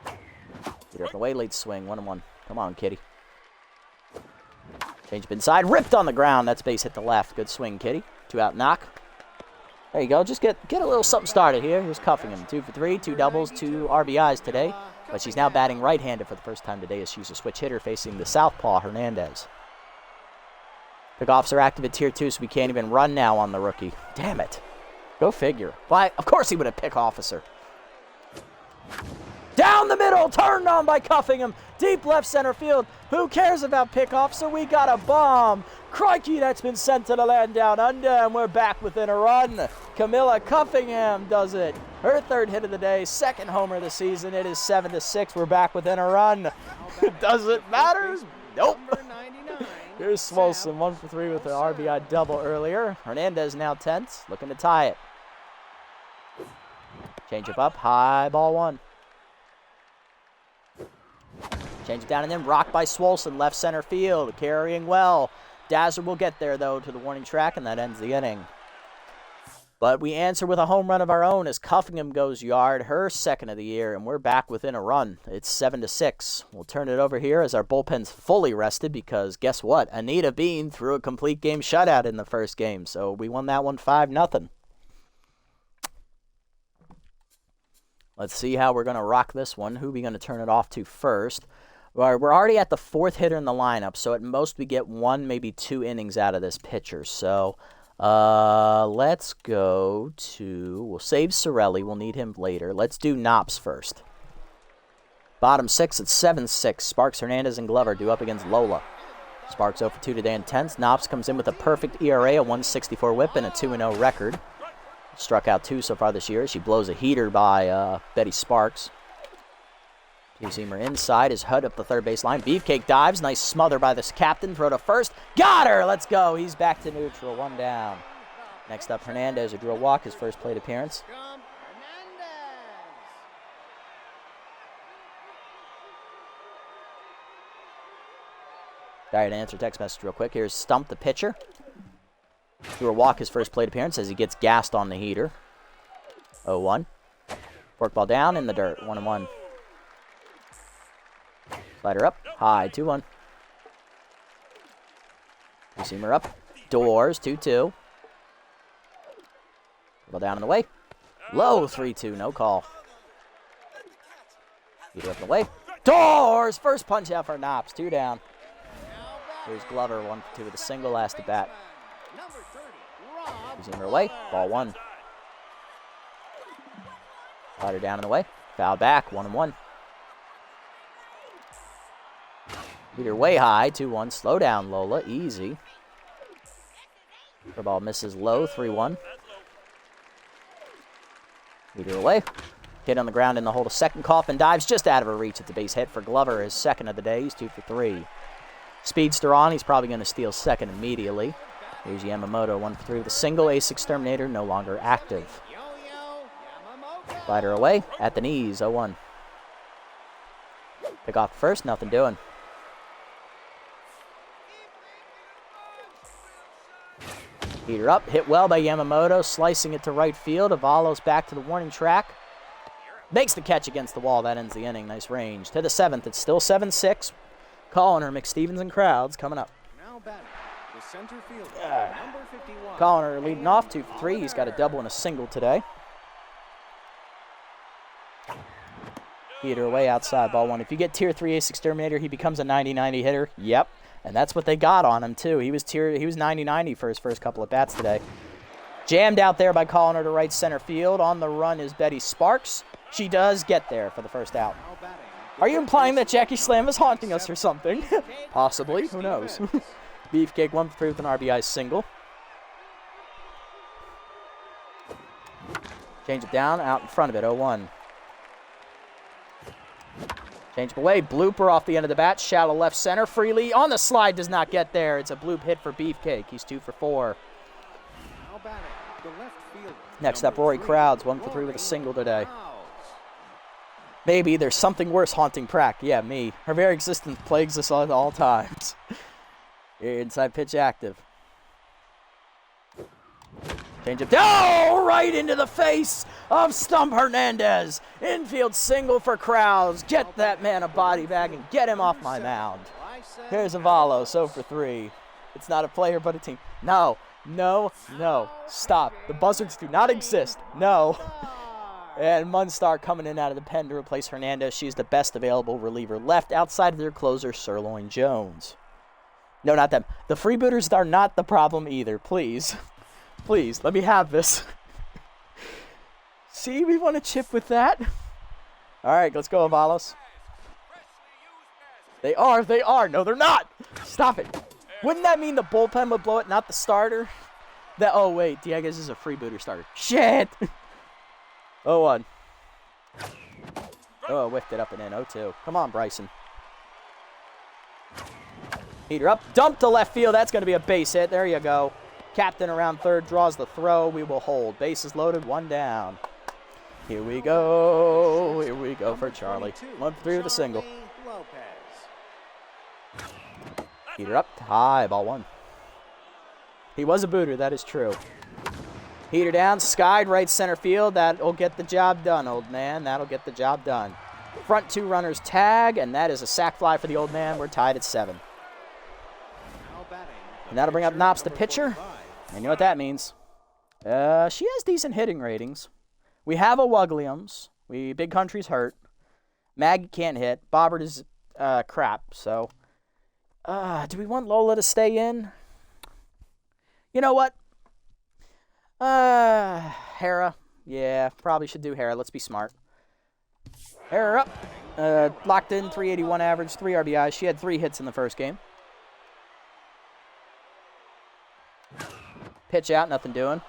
Get up and away, late swing, 1-1. Come on, Kitty. Change up inside, ripped on the ground. That's base hit the left. Good swing, Kitty. 2 out knock. There you go. Just get a little something started here. Here's Cuffingham. 2 for 3, 2 doubles, 2 RBIs today. But she's now batting right-handed for the first time today as she's a switch hitter facing the southpaw, Hernandez. Pickoffs are active at tier 2, so we can't even run now on the rookie. Damn it. Go figure. Why? Of course he would have pick officer. Down the middle, turned on by Cuffingham. Deep left center field. Who cares about pickoff? So we got a bomb. Crikey, that's been sent to the land down under, and we're back within a run. Camilla Cuffingham does it. Her third hit of the day, second homer of the season. It is 7-6. We're back within a run. Does it matter? Nope. Here's Swolson, 1 for 3 with an RBI double earlier. Hernandez now tense, looking to tie it. Change it up, high ball 1. Change it down and then rocked by Swolson, left center field, carrying well. Dazzler will get there though to the warning track, and that ends the inning. But we answer with a home run of our own as Cuffingham goes yard, her second of the year, and we're back within a run. It's 7-6. We'll turn it over here as our bullpen's fully rested because guess what? Anita Bean threw a complete game shutout in the first game, so we won that one 5-0. Let's see how we're going to rock this one. Who are we going to turn it off to first? We're already at the 4th hitter in the lineup, so at most we get 1, maybe 2 innings out of this pitcher. So let's go to, we'll save Sorelli. We'll need him later. Let's do Knops first. Bottom 6 at 7-6. Sparks, Hernandez, and Glover due up against Lola. Sparks 0 for 2 today in 10th. Knops comes in with a perfect ERA, a 1.64 whip, and a 2-0 record. Struck out 2 so far this year. She blows a heater by Betty Sparks. Two-seamer inside is Hud up the third base line. Beefcake dives. Nice smother by this captain. Throw to first. Got her! Let's go. He's back to neutral. 1 down. Next up, Hernandez, who drew a walk, his first plate appearance. All right, answer text message real quick. Here's Stump, the pitcher. Drew a walk, his first plate appearance, as he gets gassed on the heater. 0-1. Forkball down in the dirt. 1-1. Slider up. High. 2-1. Two-seamer up. Doors. 2-2. Forkball down in the way. Low. 3-2. No call. Heater up in the way. Doors. First punch out for Knops. 2 down. Here's Glover. 1 for 2 with a single last at bat. Two-seamer away. Ball 1. Slider down in the way. Foul back. 1-1. Heater way high. 2-1. Slow down, Lola. Easy. Ball misses low. 3-1. Heater away. Hit on the ground in the hole to second. Coffin dives just out of her reach at the base hit for Glover. His second of the day. He's 2 for 3. Speedster on. He's probably going to steal second immediately. Here's Yamamoto, 1 for 3 with a single. Ace Exterminator no longer active. Slider away at the knees, 0-1. Pick off first, nothing doing. Heater up, hit well by Yamamoto, slicing it to right field. Avalos back to the warning track. Makes the catch against the wall, that ends the inning. Nice range. To the 7th, it's still 7-6. Calling her McStevens and crowds coming up. Now batting. Center field, number 51. Colliner leading off 2 for 3. He's got a double and a single today. Heater away outside, ball 1. If you get tier 3 Ace Exterminator, he becomes a 90-90 hitter. Yep, and that's what they got on him too. He was 90-90 for his first couple of bats today. Jammed out there by Colliner to right center field. On the run is Betty Sparks. She does get there for the first out. Are you implying that Jackie Slam is haunting us or something? Possibly. Who knows? Beefcake 1 for 3 with an RBI single. Change it down, out in front of it, 0-1. Change it away, blooper off the end of the bat, shallow left center, Freely on the slide, does not get there. It's a bloop hit for Beefcake, he's 2 for 4. Next up, Rory Crowds, 1 for 3 with a single today. Maybe there's something worse haunting Prack. Yeah, me. Her very existence plagues us at all times. Inside pitch active. Change it down right into the face of Stump Hernandez. Infield single for Crowds. Get that man a body bag and get him off my mound. Here's Avalos, 0 for 3. It's not a player but a team. No, no, no. Stop. The buzzards do not exist. No. And Munstar coming in out of the pen to replace Hernandez. She's the best available reliever left outside of their closer, Sirloin Jones. No, not them. The freebooters are not the problem either. Please. Please, let me have this. See, we want to chip with that. All right, let's go, Avalos. They are. They are. No, they're not. Stop it. Wouldn't that mean the bullpen would blow it, not the starter? Oh, wait. Dieguez is a freebooter starter. Shit. 0-1. Oh, whiffed it up and in. 0-2. Come on, Bryson. Heater up. Dump to left field. That's going to be a base hit. There you go. Captain around third draws the throw. We will hold. Bases loaded. 1 down. Here we go. Here we go for Charlie. 1-3 with a single. Heater up. High. Ball 1. He was a booter. That is true. Heater down. Skied right center field. That'll get the job done, old man. That'll get the job done. Front 2 runners tag, and that is a sac fly for the old man. We're tied at 7. And that'll bring up Knops, the pitcher. And you know what that means. She has decent hitting ratings. We have a Williams. Big Country's hurt. Maggie can't hit. Bobbert is crap. So, do we want Lola to stay in? You know what? Hera. Yeah, probably should do Hera. Let's be smart. Hera up. Locked in, 381 average, 3 RBIs. She had 3 hits in the first game. Pitch out, nothing doing.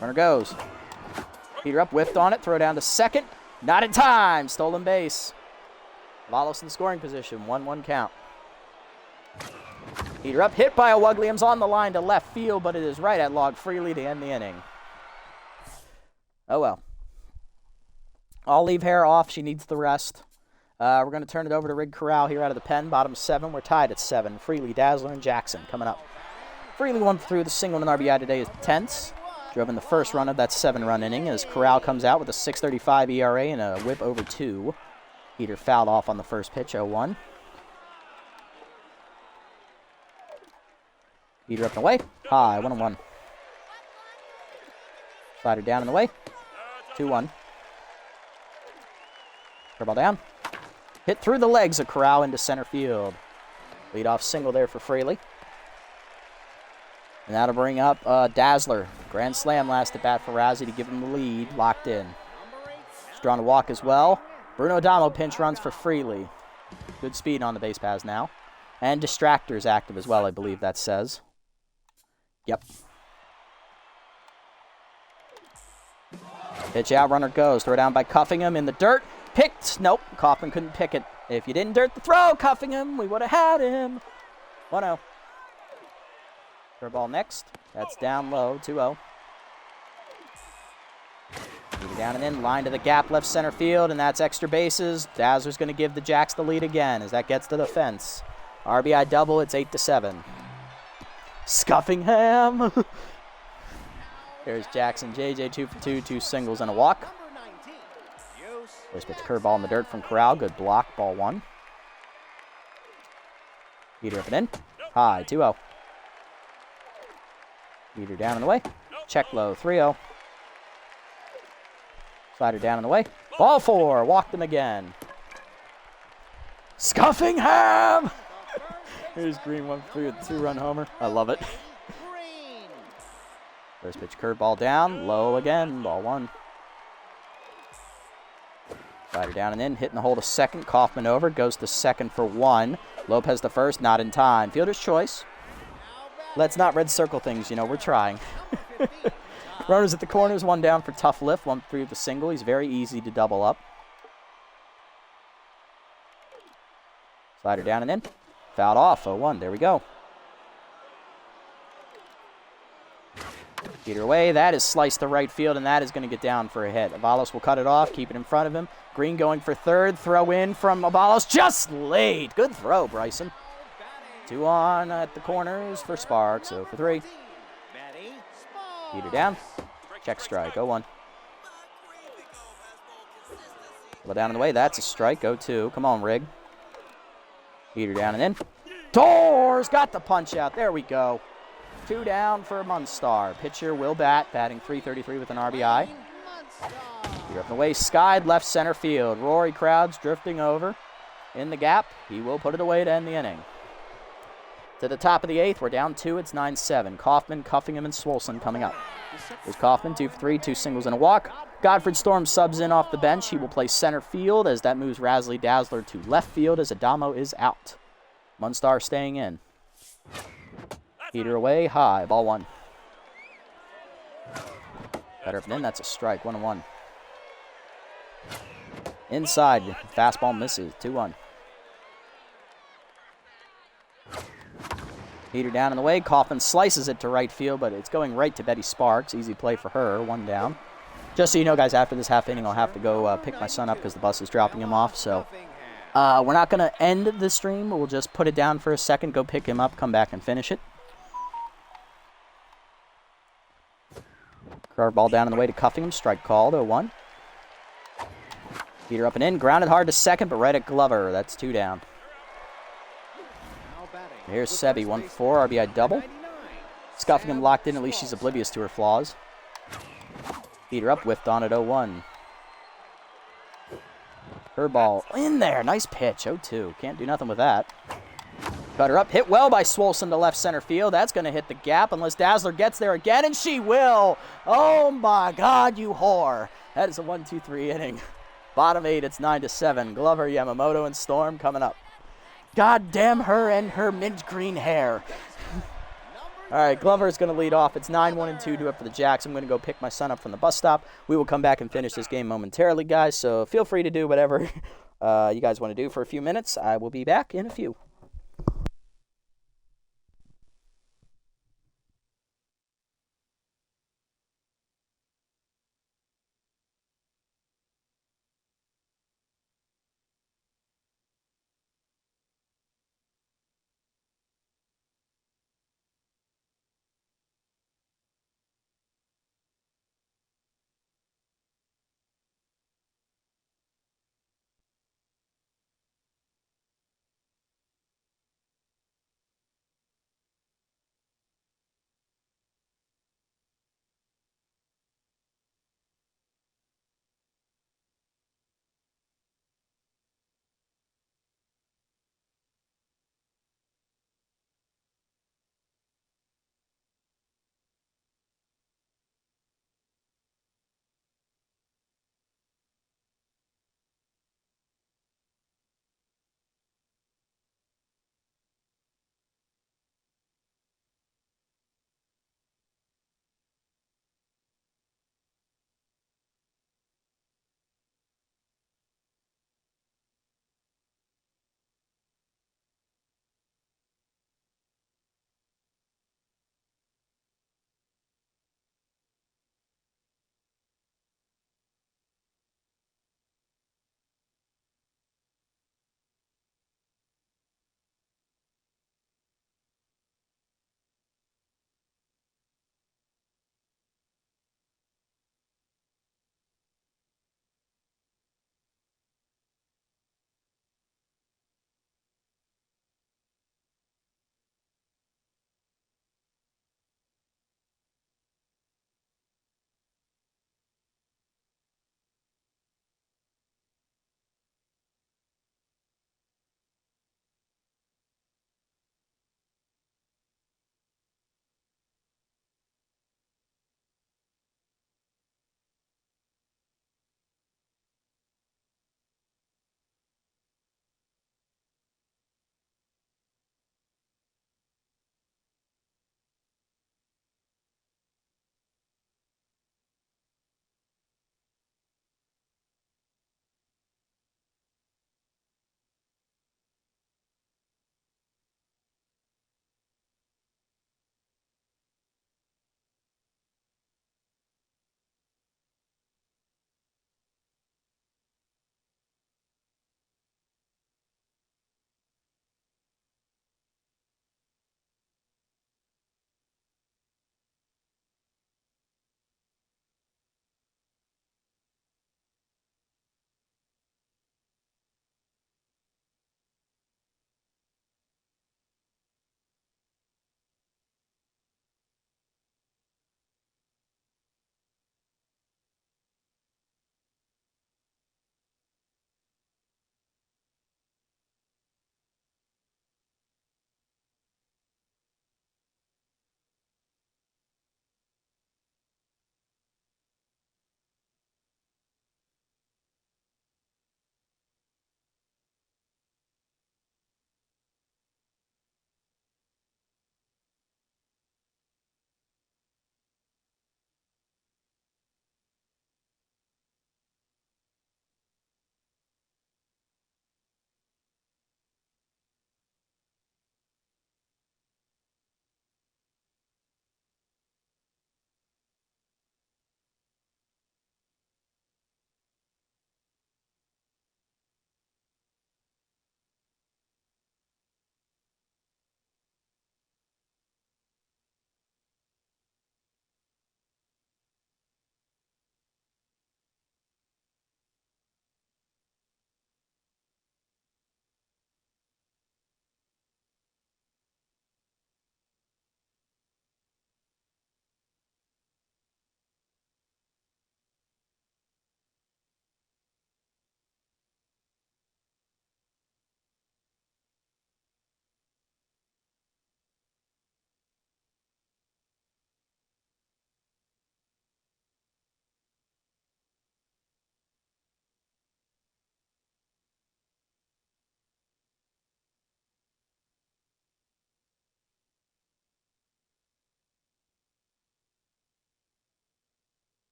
Runner goes. Heater up, whiffed on it, throw down to second. Not in time, stolen base. Valos in scoring position, 1-1 count. Heater up, hit by a Williams on the line to left field, but it is right at log Freely to end the inning. Oh well. I'll leave Hera off, she needs the rest. We're going to turn it over to Rig Corral here out of the pen. Bottom 7. We're tied at 7. Freely, Dazzler, and Jackson coming up. Freely won through the single and RBI today is tense. Drove in the first run of that 7-run inning as Corral comes out with a 6.35 ERA and a whip over 2. Heater fouled off on the first pitch, 0-1. Heater up and away. High, 1-1. Slider down and away. 2-1. Curveball down. Hit through the legs of Corral into center field. Leadoff single there for Fraley. And that'll bring up Dazzler. Grand slam last at bat for Razzie to give him the lead. Locked in. He's drawn a walk as well. Bruno Adamo pinch runs for Fraley. Good speed on the base paths now. And Distractor's active as well, I believe that says. Yep. Pitch out, runner goes. Throw down by Cuffingham in the dirt. Picked. Nope. Kaufman couldn't pick it. If you didn't dirt the throw, Cuffingham, we would have had him. 1-0. Throw ball next. That's down low. 2-0. Down and in. Line to the gap left center field, and that's extra bases. Dazzler's going to give the Jacks the lead again as that gets to the fence. RBI double. It's 8-7. Scuffingham. There's Jackson. JJ 2 for 2. 2 singles and a walk. First pitch curveball in the dirt from Corral. Good block. Ball 1. Heater up and in. High. 2-0. Heater down and away. Check low. 3-0. Slider down and away. Ball 4. Walked him again. Scuffingham! Here's Green 1-3 with a 2-run homer. I love it. First pitch curveball down. Low again. Ball 1. Slider down and in, hitting the hole to second. Kaufman over, goes to second for 1. Lopez to first, not in time. Fielder's choice. Let's not red circle things, you know, we're trying. Runners at the corners, 1 down for tough lift. 1-3 with the single. He's very easy to double up. Slider down and in. Fouled off, 0-1. There we go. Heater away. That is sliced to right field, and that is going to get down for a hit. Avalos will cut it off, keep it in front of him. Green going for third. Throw in from Avalos. Just laid. Good throw, Bryson. 2 on at the corners for Sparks. 0 for 3. Heater down. Check strike. 0-1. Well, down in the way. That's a strike. 0-2. Come on, Rig. Heater down and in. Doors got the punch out. There we go. 2 down for Munstar. Pitcher Will Bat, batting .333 with an RBI. You're up and away, skied left center field. Rory Crowds drifting over in the gap. He will put it away to end the inning. To the top of the 8th, we're down 2. It's 9-7. Kaufman, Cuffingham, and Swolson coming up. There's Kaufman, 2 for 3, 2 singles and a walk. Godfred Storm subs in off the bench. He will play center field as that moves Razzly Dazzler to left field as Adamo is out. Munstar staying in. Heater away, high, ball 1. Better up and in, that's a strike, 1-1. Inside, fastball misses, 2-1. Heater down in the way, Kaufman slices it to right field, but it's going right to Betty Sparks. Easy play for her, 1 down. Just so you know, guys, after this half inning, I'll have to go pick my son up because the bus is dropping him off. So we're not going to end the stream. We'll just put it down for a second, go pick him up, come back and finish it. Curveball down in the way to Cuffingham, strike called, 0-1. Heater up and in, grounded hard to second, but right at Glover. That's 2 down. Here's Sebi, 1-4, RBI double. Cuffingham locked in, at least she's oblivious to her flaws. Heater up, whiffed on at 0-1. Her ball in there, nice pitch, 0-2. Can't do nothing with that. Cutter up, hit well by Swolson to left center field. That's going to hit the gap unless Dazzler gets there again, and she will. Oh my God, you whore. That is a 1-2-3 inning. Bottom 8, it's 9-7. Glover, Yamamoto, and Storm coming up. God damn her and her mint green hair. All right, Glover is going to lead off. It's 9-1-2 to up for the Jacks. I'm going to go pick my son up from the bus stop. We will come back and finish this game momentarily, guys, so feel free to do whatever you guys want to do for a few minutes. I will be back in a few.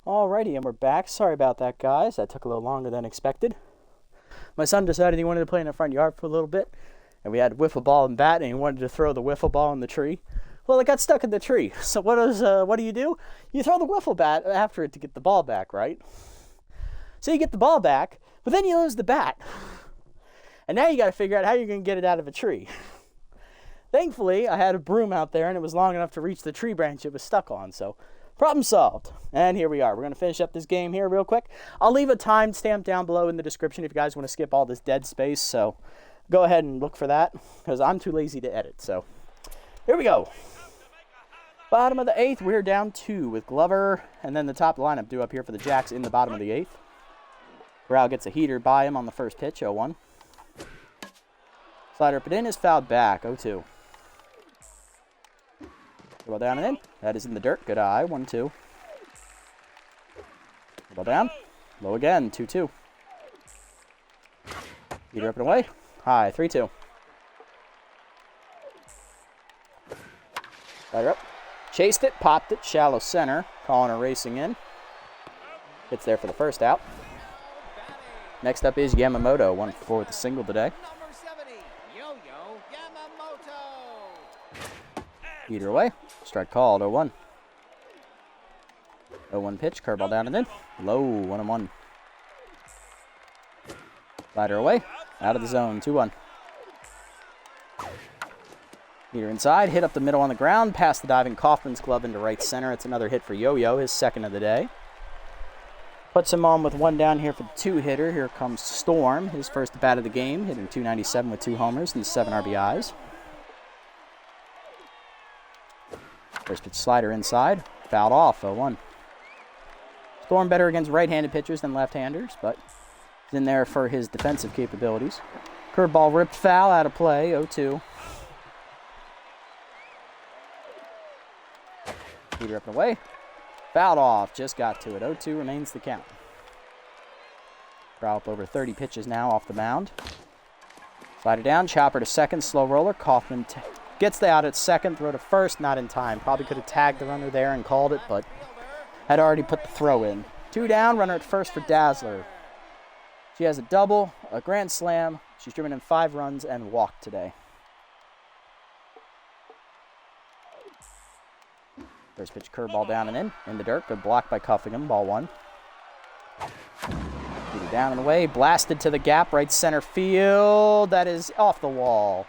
Alrighty, and we're back. Sorry about that, guys. That took a little longer than expected. My son decided he wanted to play in the front yard for a little bit, and we had wiffle ball and bat, and he wanted to throw the wiffle ball in the tree. Well, it got stuck in the tree. So what do? You throw the wiffle bat after it to get the ball back, right? So you get the ball back, but then you lose the bat. And now you got to figure out how you're going to get it out of a tree. Thankfully, I had a broom out there, and it was long enough to reach the tree branch it was stuck on, so problem solved. And here we are. We're going to finish up this game here real quick. I'll leave a timestamp down below in the description if you guys want to skip all this dead space. So go ahead and look for that because I'm too lazy to edit. So here we go. Bottom of the 8th, we're down 2 with Glover. And then the top of the lineup due up here for the Jacks in the bottom of the 8th. Corral gets a heater by him on the first pitch, 0-1. Slider up and in is fouled back, 0-2. Ball down and in. That is in the dirt. Good eye. 1-2. Ball down. Low again. 2-2. Heater up and away. High. 3-2. Slider up. Chased it. Popped it. Shallow center. Calling her racing in. Hits there for the first out. Next up is Yamamoto. 1-for-4 with a single today. Heater away. Strike called, 0-1. 0-1 pitch, curveball down and in. Low, 1-1. Slider away. Out of the zone, 2-1. Heater inside, hit up the middle on the ground, past the diving Kaufman's glove into right center. It's another hit for Yo-Yo, his second of the day. Puts him on with one down here for the 2-hitter. Here comes Storm, his first at bat of the game, hitting .297 with 2 homers and 7 RBIs. First pitch slider inside, fouled off, 0-1. Storm better against right-handed pitchers than left-handers, but he's in there for his defensive capabilities. Curveball ripped foul, out of play, 0-2. Heater up and away. Fouled off, just got to it, 0-2 remains the count. Corral up over 30 pitches now off the mound. Slider down, chopper to second, slow roller. Kaufman gets the out at second, throw to first, not in time. Probably could have tagged the runner there and called it, but had already put the throw in. 2 down, runner at first for Dazzler. She has a double, a grand slam. She's driven in 5 runs and walked today. First pitch curveball down and in the dirt. Good block by Cuffingham, ball 1. Beat it down and away, blasted to the gap, right center field. That is off the wall.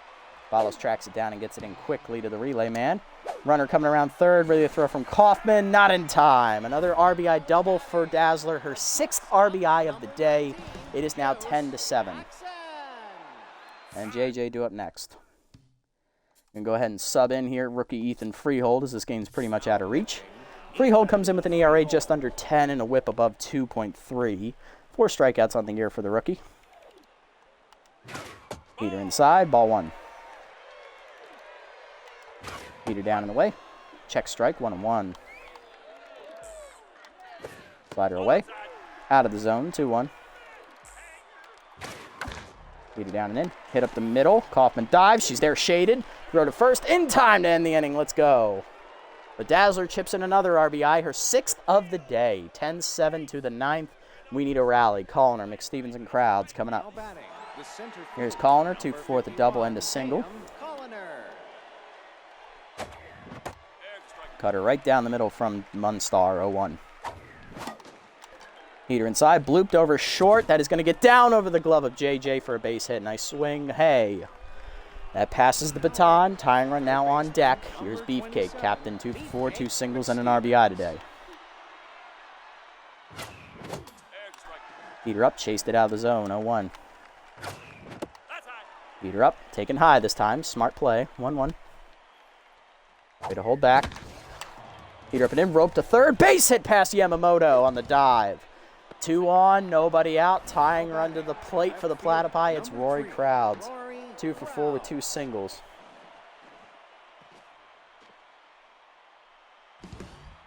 Follows, tracks it down, and gets it in quickly to the relay man. Runner coming around third, ready to throw from Kaufman, not in time. Another RBI double for Dazzler, her 6th RBI of the day. It is now 10-7. And JJ due up next. Going to go ahead and sub in here, rookie Ethan Freehold, as this game's pretty much out of reach. Freehold comes in with an ERA just under 10 and a whip above 2.3. 4 strikeouts on the year for the rookie. Heater inside, ball 1. Heater down and away. Check strike, 1-1. Slider away. Out of the zone, 2-1. Heater down and in. Hit up the middle. Kaufman dives. She's there shaded. Throw to first. In time to end the inning. Let's go. The Dazzler chips in another RBI. Her 6th of the day. 10-7 to the 9th. We need a rally. Calliner, McStevens, and crowds coming up. Here's Calliner. 2-for-4 with a double and a single. Cutter right down the middle from Munstar, 0-1. Heater inside, blooped over short. That is going to get down over the glove of JJ for a base hit. Nice swing. Hey. That passes the baton. Tying run now on deck. Here's Beefcake, captain, 2-for-4, 2 singles, and an RBI today. Heater up, chased it out of the zone, 0-1. Heater up, taken high this time. Smart play, 1-1. Way to hold back. Heater up and in, rope to third. Base hit past Yamamoto on the dive. 2 on, nobody out. Tying run to the plate for the Platypi. It's Rory Crowds. 2-for-4 with 2 singles.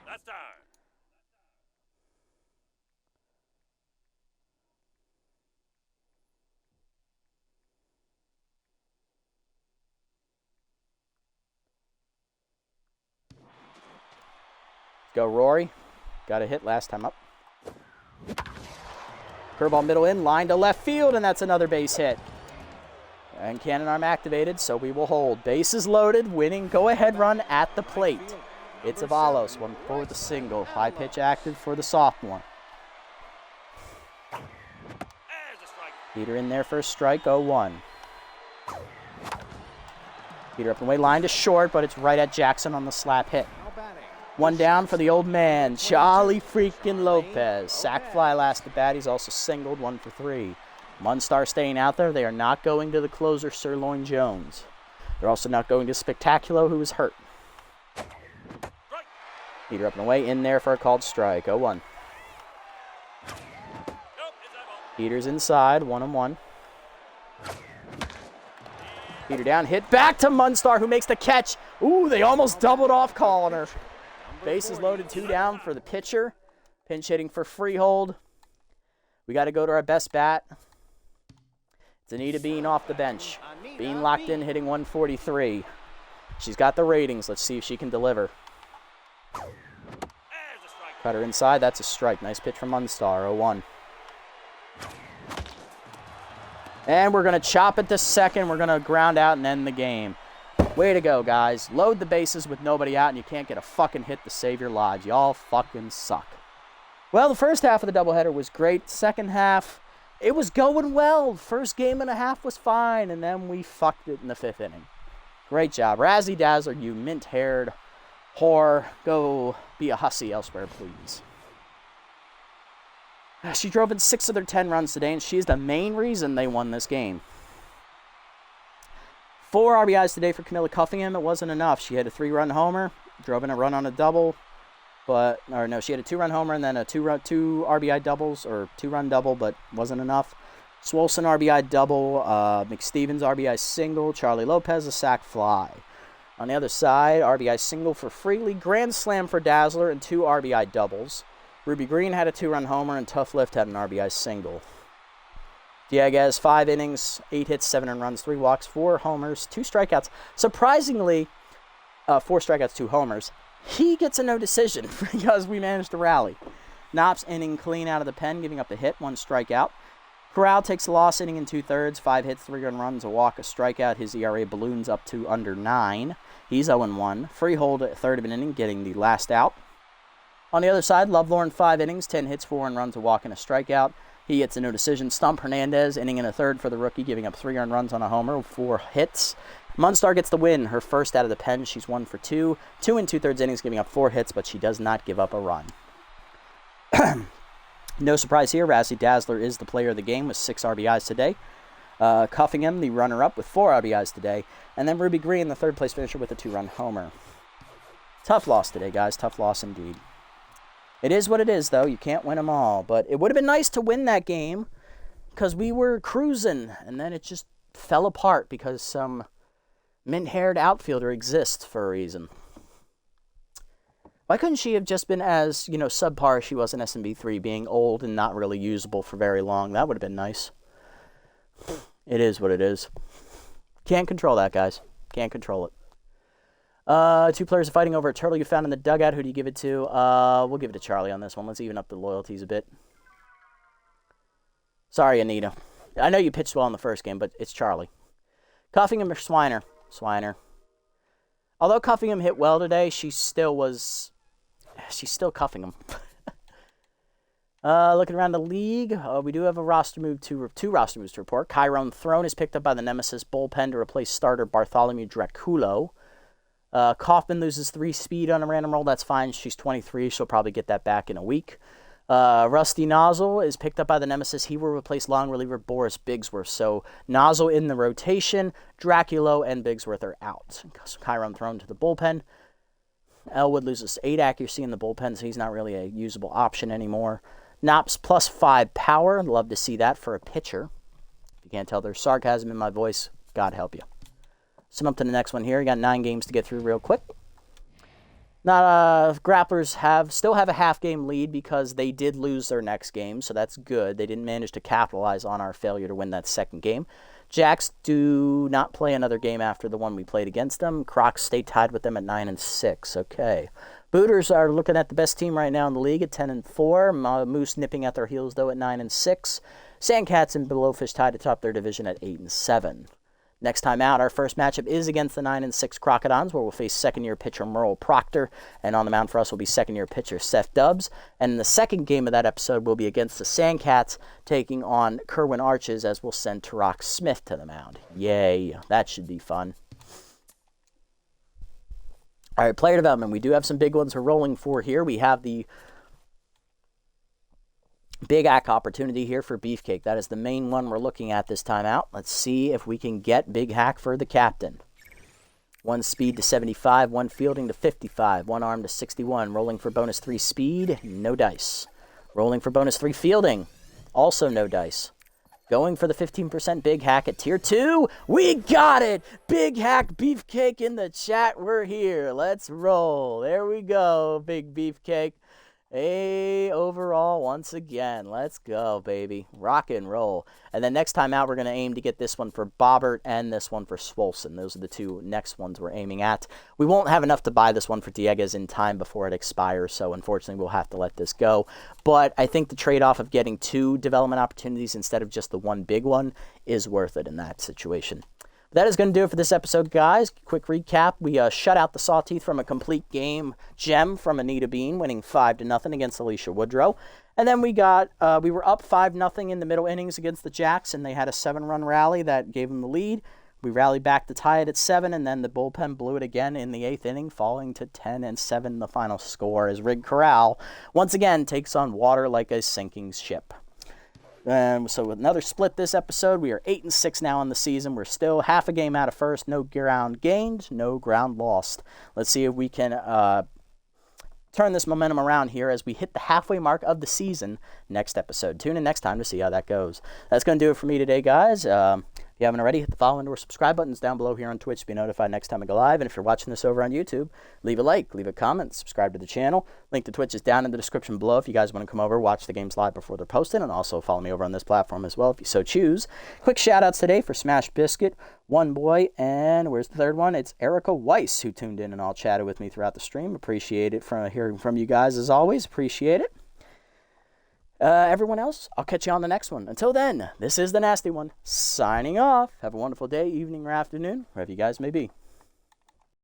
That's time. Go Rory. got a hit last time up. Curveball middle in, line to left field, and that's another base hit. And cannon arm activated, so we will hold. Bases loaded, winning go-ahead run at the plate. It's Avalos, one for the single. High pitch active for the sophomore. Heater in there for a strike, 0-1. Heater up and away, line to short, but it's right at Jackson on the slap hit. One down for the old man, Charlie freaking Lopez. Sac fly last at bat, he's also singled, 1 for 3. Munstar staying out there. They are not going to the closer, Sirloin Jones. They're also not going to Spectaculo, who is hurt. Heater up and away, in there for a called strike, 0-1. Heater's inside, 1-1. Heater down, hit back to Munstar, who makes the catch. Ooh, they almost doubled off Coloner. Bases loaded, 2 down for the pitcher. Pinch hitting for Freehold. We got to go to our best bat. It's Anita Bean off the bench. Bean locked in, hitting 143. She's got the ratings. Let's see if she can deliver. Cutter inside. That's a strike. Nice pitch from Munstar. 0-1. And we're going to chop it to second. We're going to ground out and end the game. Way to go, guys. Load the bases with nobody out, and you can't get a fucking hit to save your lives. Y'all fucking suck. Well, the first half of the doubleheader was great. Second half, it was going well. First game and a half was fine, and then we fucked it in the 5th inning. Great job. Razzie Dazzler, you mint-haired whore. Go be a hussy elsewhere, please. She drove in 6 of their 10 runs today, and she's the main reason they won this game. 4 RBIs today for Camilla Cuffingham. It wasn't enough. She had a 3-run homer, drove in a run on a double. She had a 2-run homer and then a 2 RBI doubles, or 2-run double, but wasn't enough. Swolson RBI double, McStevens RBI single, Charlie Lopez a sac fly. On the other side, RBI single for Freely, grand slam for Dazzler, and 2 RBI doubles. Ruby Green had a 2-run homer, and Tough Lift had an RBI single. Dieguez, 5 innings, 8 hits, 7 earned runs, 3 walks, 4 homers, 2 strikeouts. Surprisingly, 4 strikeouts, 2 homers. He gets a no decision because we managed to rally. Knops inning clean out of the pen, giving up a hit, 1 strikeout. Corral takes a loss, inning in 2/3, 5 hits, 3 earned runs, a walk, a strikeout. His ERA balloons up to under 9. He's 0-1. Freehold at 3rd of an inning, getting the last out. On the other side, Lovelorn, 5 innings, 10 hits, 4 earned runs, a walk, and a strikeout. He gets a no decision. Stump Hernandez, inning in a 3rd for the rookie, giving up 3 earned runs on a homer, 4 hits. Munstar gets the win, her first out of the pen. She's 1 for 2. 2 and 2/3 innings, giving up 4 hits, but she does not give up a run. No surprise here, Razzie Dazzler is the player of the game with 6 RBIs today. Cuffingham, the runner-up, with 4 RBIs today. And then Ruby Green, the 3rd-place finisher, with a 2-run homer. Tough loss today, guys. Tough loss indeed. It is what it is, though. You can't win them all. But it would have been nice to win that game because we were cruising, and then it just fell apart because some mint-haired outfielder exists for a reason. Why couldn't she have just been as, subpar as she was in SMB4, being old and not really usable for very long? That would have been nice. It is what it is. Can't control that, guys. Can't control it. 2 players are fighting over a turtle you found in the dugout. Who do you give it to? We'll give it to Charlie on this one. Let's even up the loyalties a bit. Sorry, Anita. I know you pitched well in the first game, but it's Charlie. Cuffingham or Swiner? Swiner. Although Cuffingham hit well today, she's still Cuffingham. Looking around the league, we do have a roster move two roster moves to report. Chiron Throne is picked up by the Nemesis bullpen to replace starter Bartholomew Draculo. Kaufman loses 3 speed on a random roll. That's fine. She's 23. She'll probably get that back in a week. Rusty Nozzle is picked up by the Nemesis. He will replace long reliever Boris Bigsworth. So Nozzle in the rotation. Draculo and Bigsworth are out. Chiron Throne to the bullpen. Elwood loses 8 accuracy in the bullpen, so he's not really a usable option anymore. Knops plus 5 power. Love to see that for a pitcher. If you can't tell, there's sarcasm in my voice. God help you. Sum up to the next one here. You got 9 games to get through real quick. Grapplers still have a half-game lead because they did lose their next game, so that's good. They didn't manage to capitalize on our failure to win that second game. Jacks do not play another game after the one we played against them. Crocs stay tied with them at 9-6. Okay. Booters are looking at the best team right now in the league at 10-4. Moose nipping at their heels, though, at 9-6. Sandcats and Blowfish tied atop their division at 8-7. Next time out, our first matchup is against the 9-6 Crocodons, where we'll face second-year pitcher Merle Proctor, and on the mound for us will be second-year pitcher Seth Dubbs. And in the second game of that episode, we'll be against the Sandcats, taking on Kerwin Arches, as we'll send Tarak Smith to the mound. Yay, that should be fun. All right, player development. We do have some big ones we're rolling for here. We have the Big Hack opportunity here for Beefcake. That is the main one we're looking at this time out. Let's see if we can get Big Hack for the captain. 1 speed to 75, 1 fielding to 55, 1 arm to 61. Rolling for bonus 3 speed, no dice. Rolling for bonus 3 fielding, also no dice. Going for the 15% Big Hack at tier 2. We got it! Big Hack Beefcake in the chat. We're here. Let's roll. There we go, Big Beefcake. Hey, overall, once again. Let's go, baby. Rock and roll. And then next time out, we're going to aim to get this one for Bobbert and this one for Swolson. Those are the two next ones we're aiming at. We won't have enough to buy this one for Dieguez in time before it expires, so unfortunately, we'll have to let this go. But I think the trade-off of getting 2 development opportunities instead of just the 1 big one is worth it in that situation. That is going to do it for this episode, guys. Quick recap. We shut out the Sawteeth from a complete game gem from Anita Bean, winning 5-0 against Alicia Woodrow. And then we were up 5-0 in the middle innings against the Jacks, and they had a 7-run rally that gave them the lead. We rallied back to tie it at 7, and then the bullpen blew it again in the 8th inning, falling to 10-7 the final score as Rig Corral once again takes on water like a sinking ship. So with another split this episode, we are 8-6 now in the season. We're still half a game out of first. No ground gained, no ground lost. Let's see if we can turn this momentum around here as we hit the halfway mark of the season next episode. Tune in next time to see how that goes. That's going to do it for me today, guys. If you haven't already, hit the follow and or subscribe buttons down below here on Twitch to be notified next time I go live. And if you're watching this over on YouTube, leave a like, leave a comment, subscribe to the channel. Link to Twitch is down in the description below if you guys want to come over, watch the games live before they're posted, and also follow me over on this platform as well if you so choose. Quick shout-outs today for Smash Biscuit, One Boy, and where's the third one? It's Erica Weiss, who tuned in and all chatted with me throughout the stream. Appreciate it from hearing from you guys as always. Appreciate it. Everyone else, I'll catch you on the next one. Until then, this is the Nasty One, signing off. Have a wonderful day, evening, or afternoon, wherever you guys may be.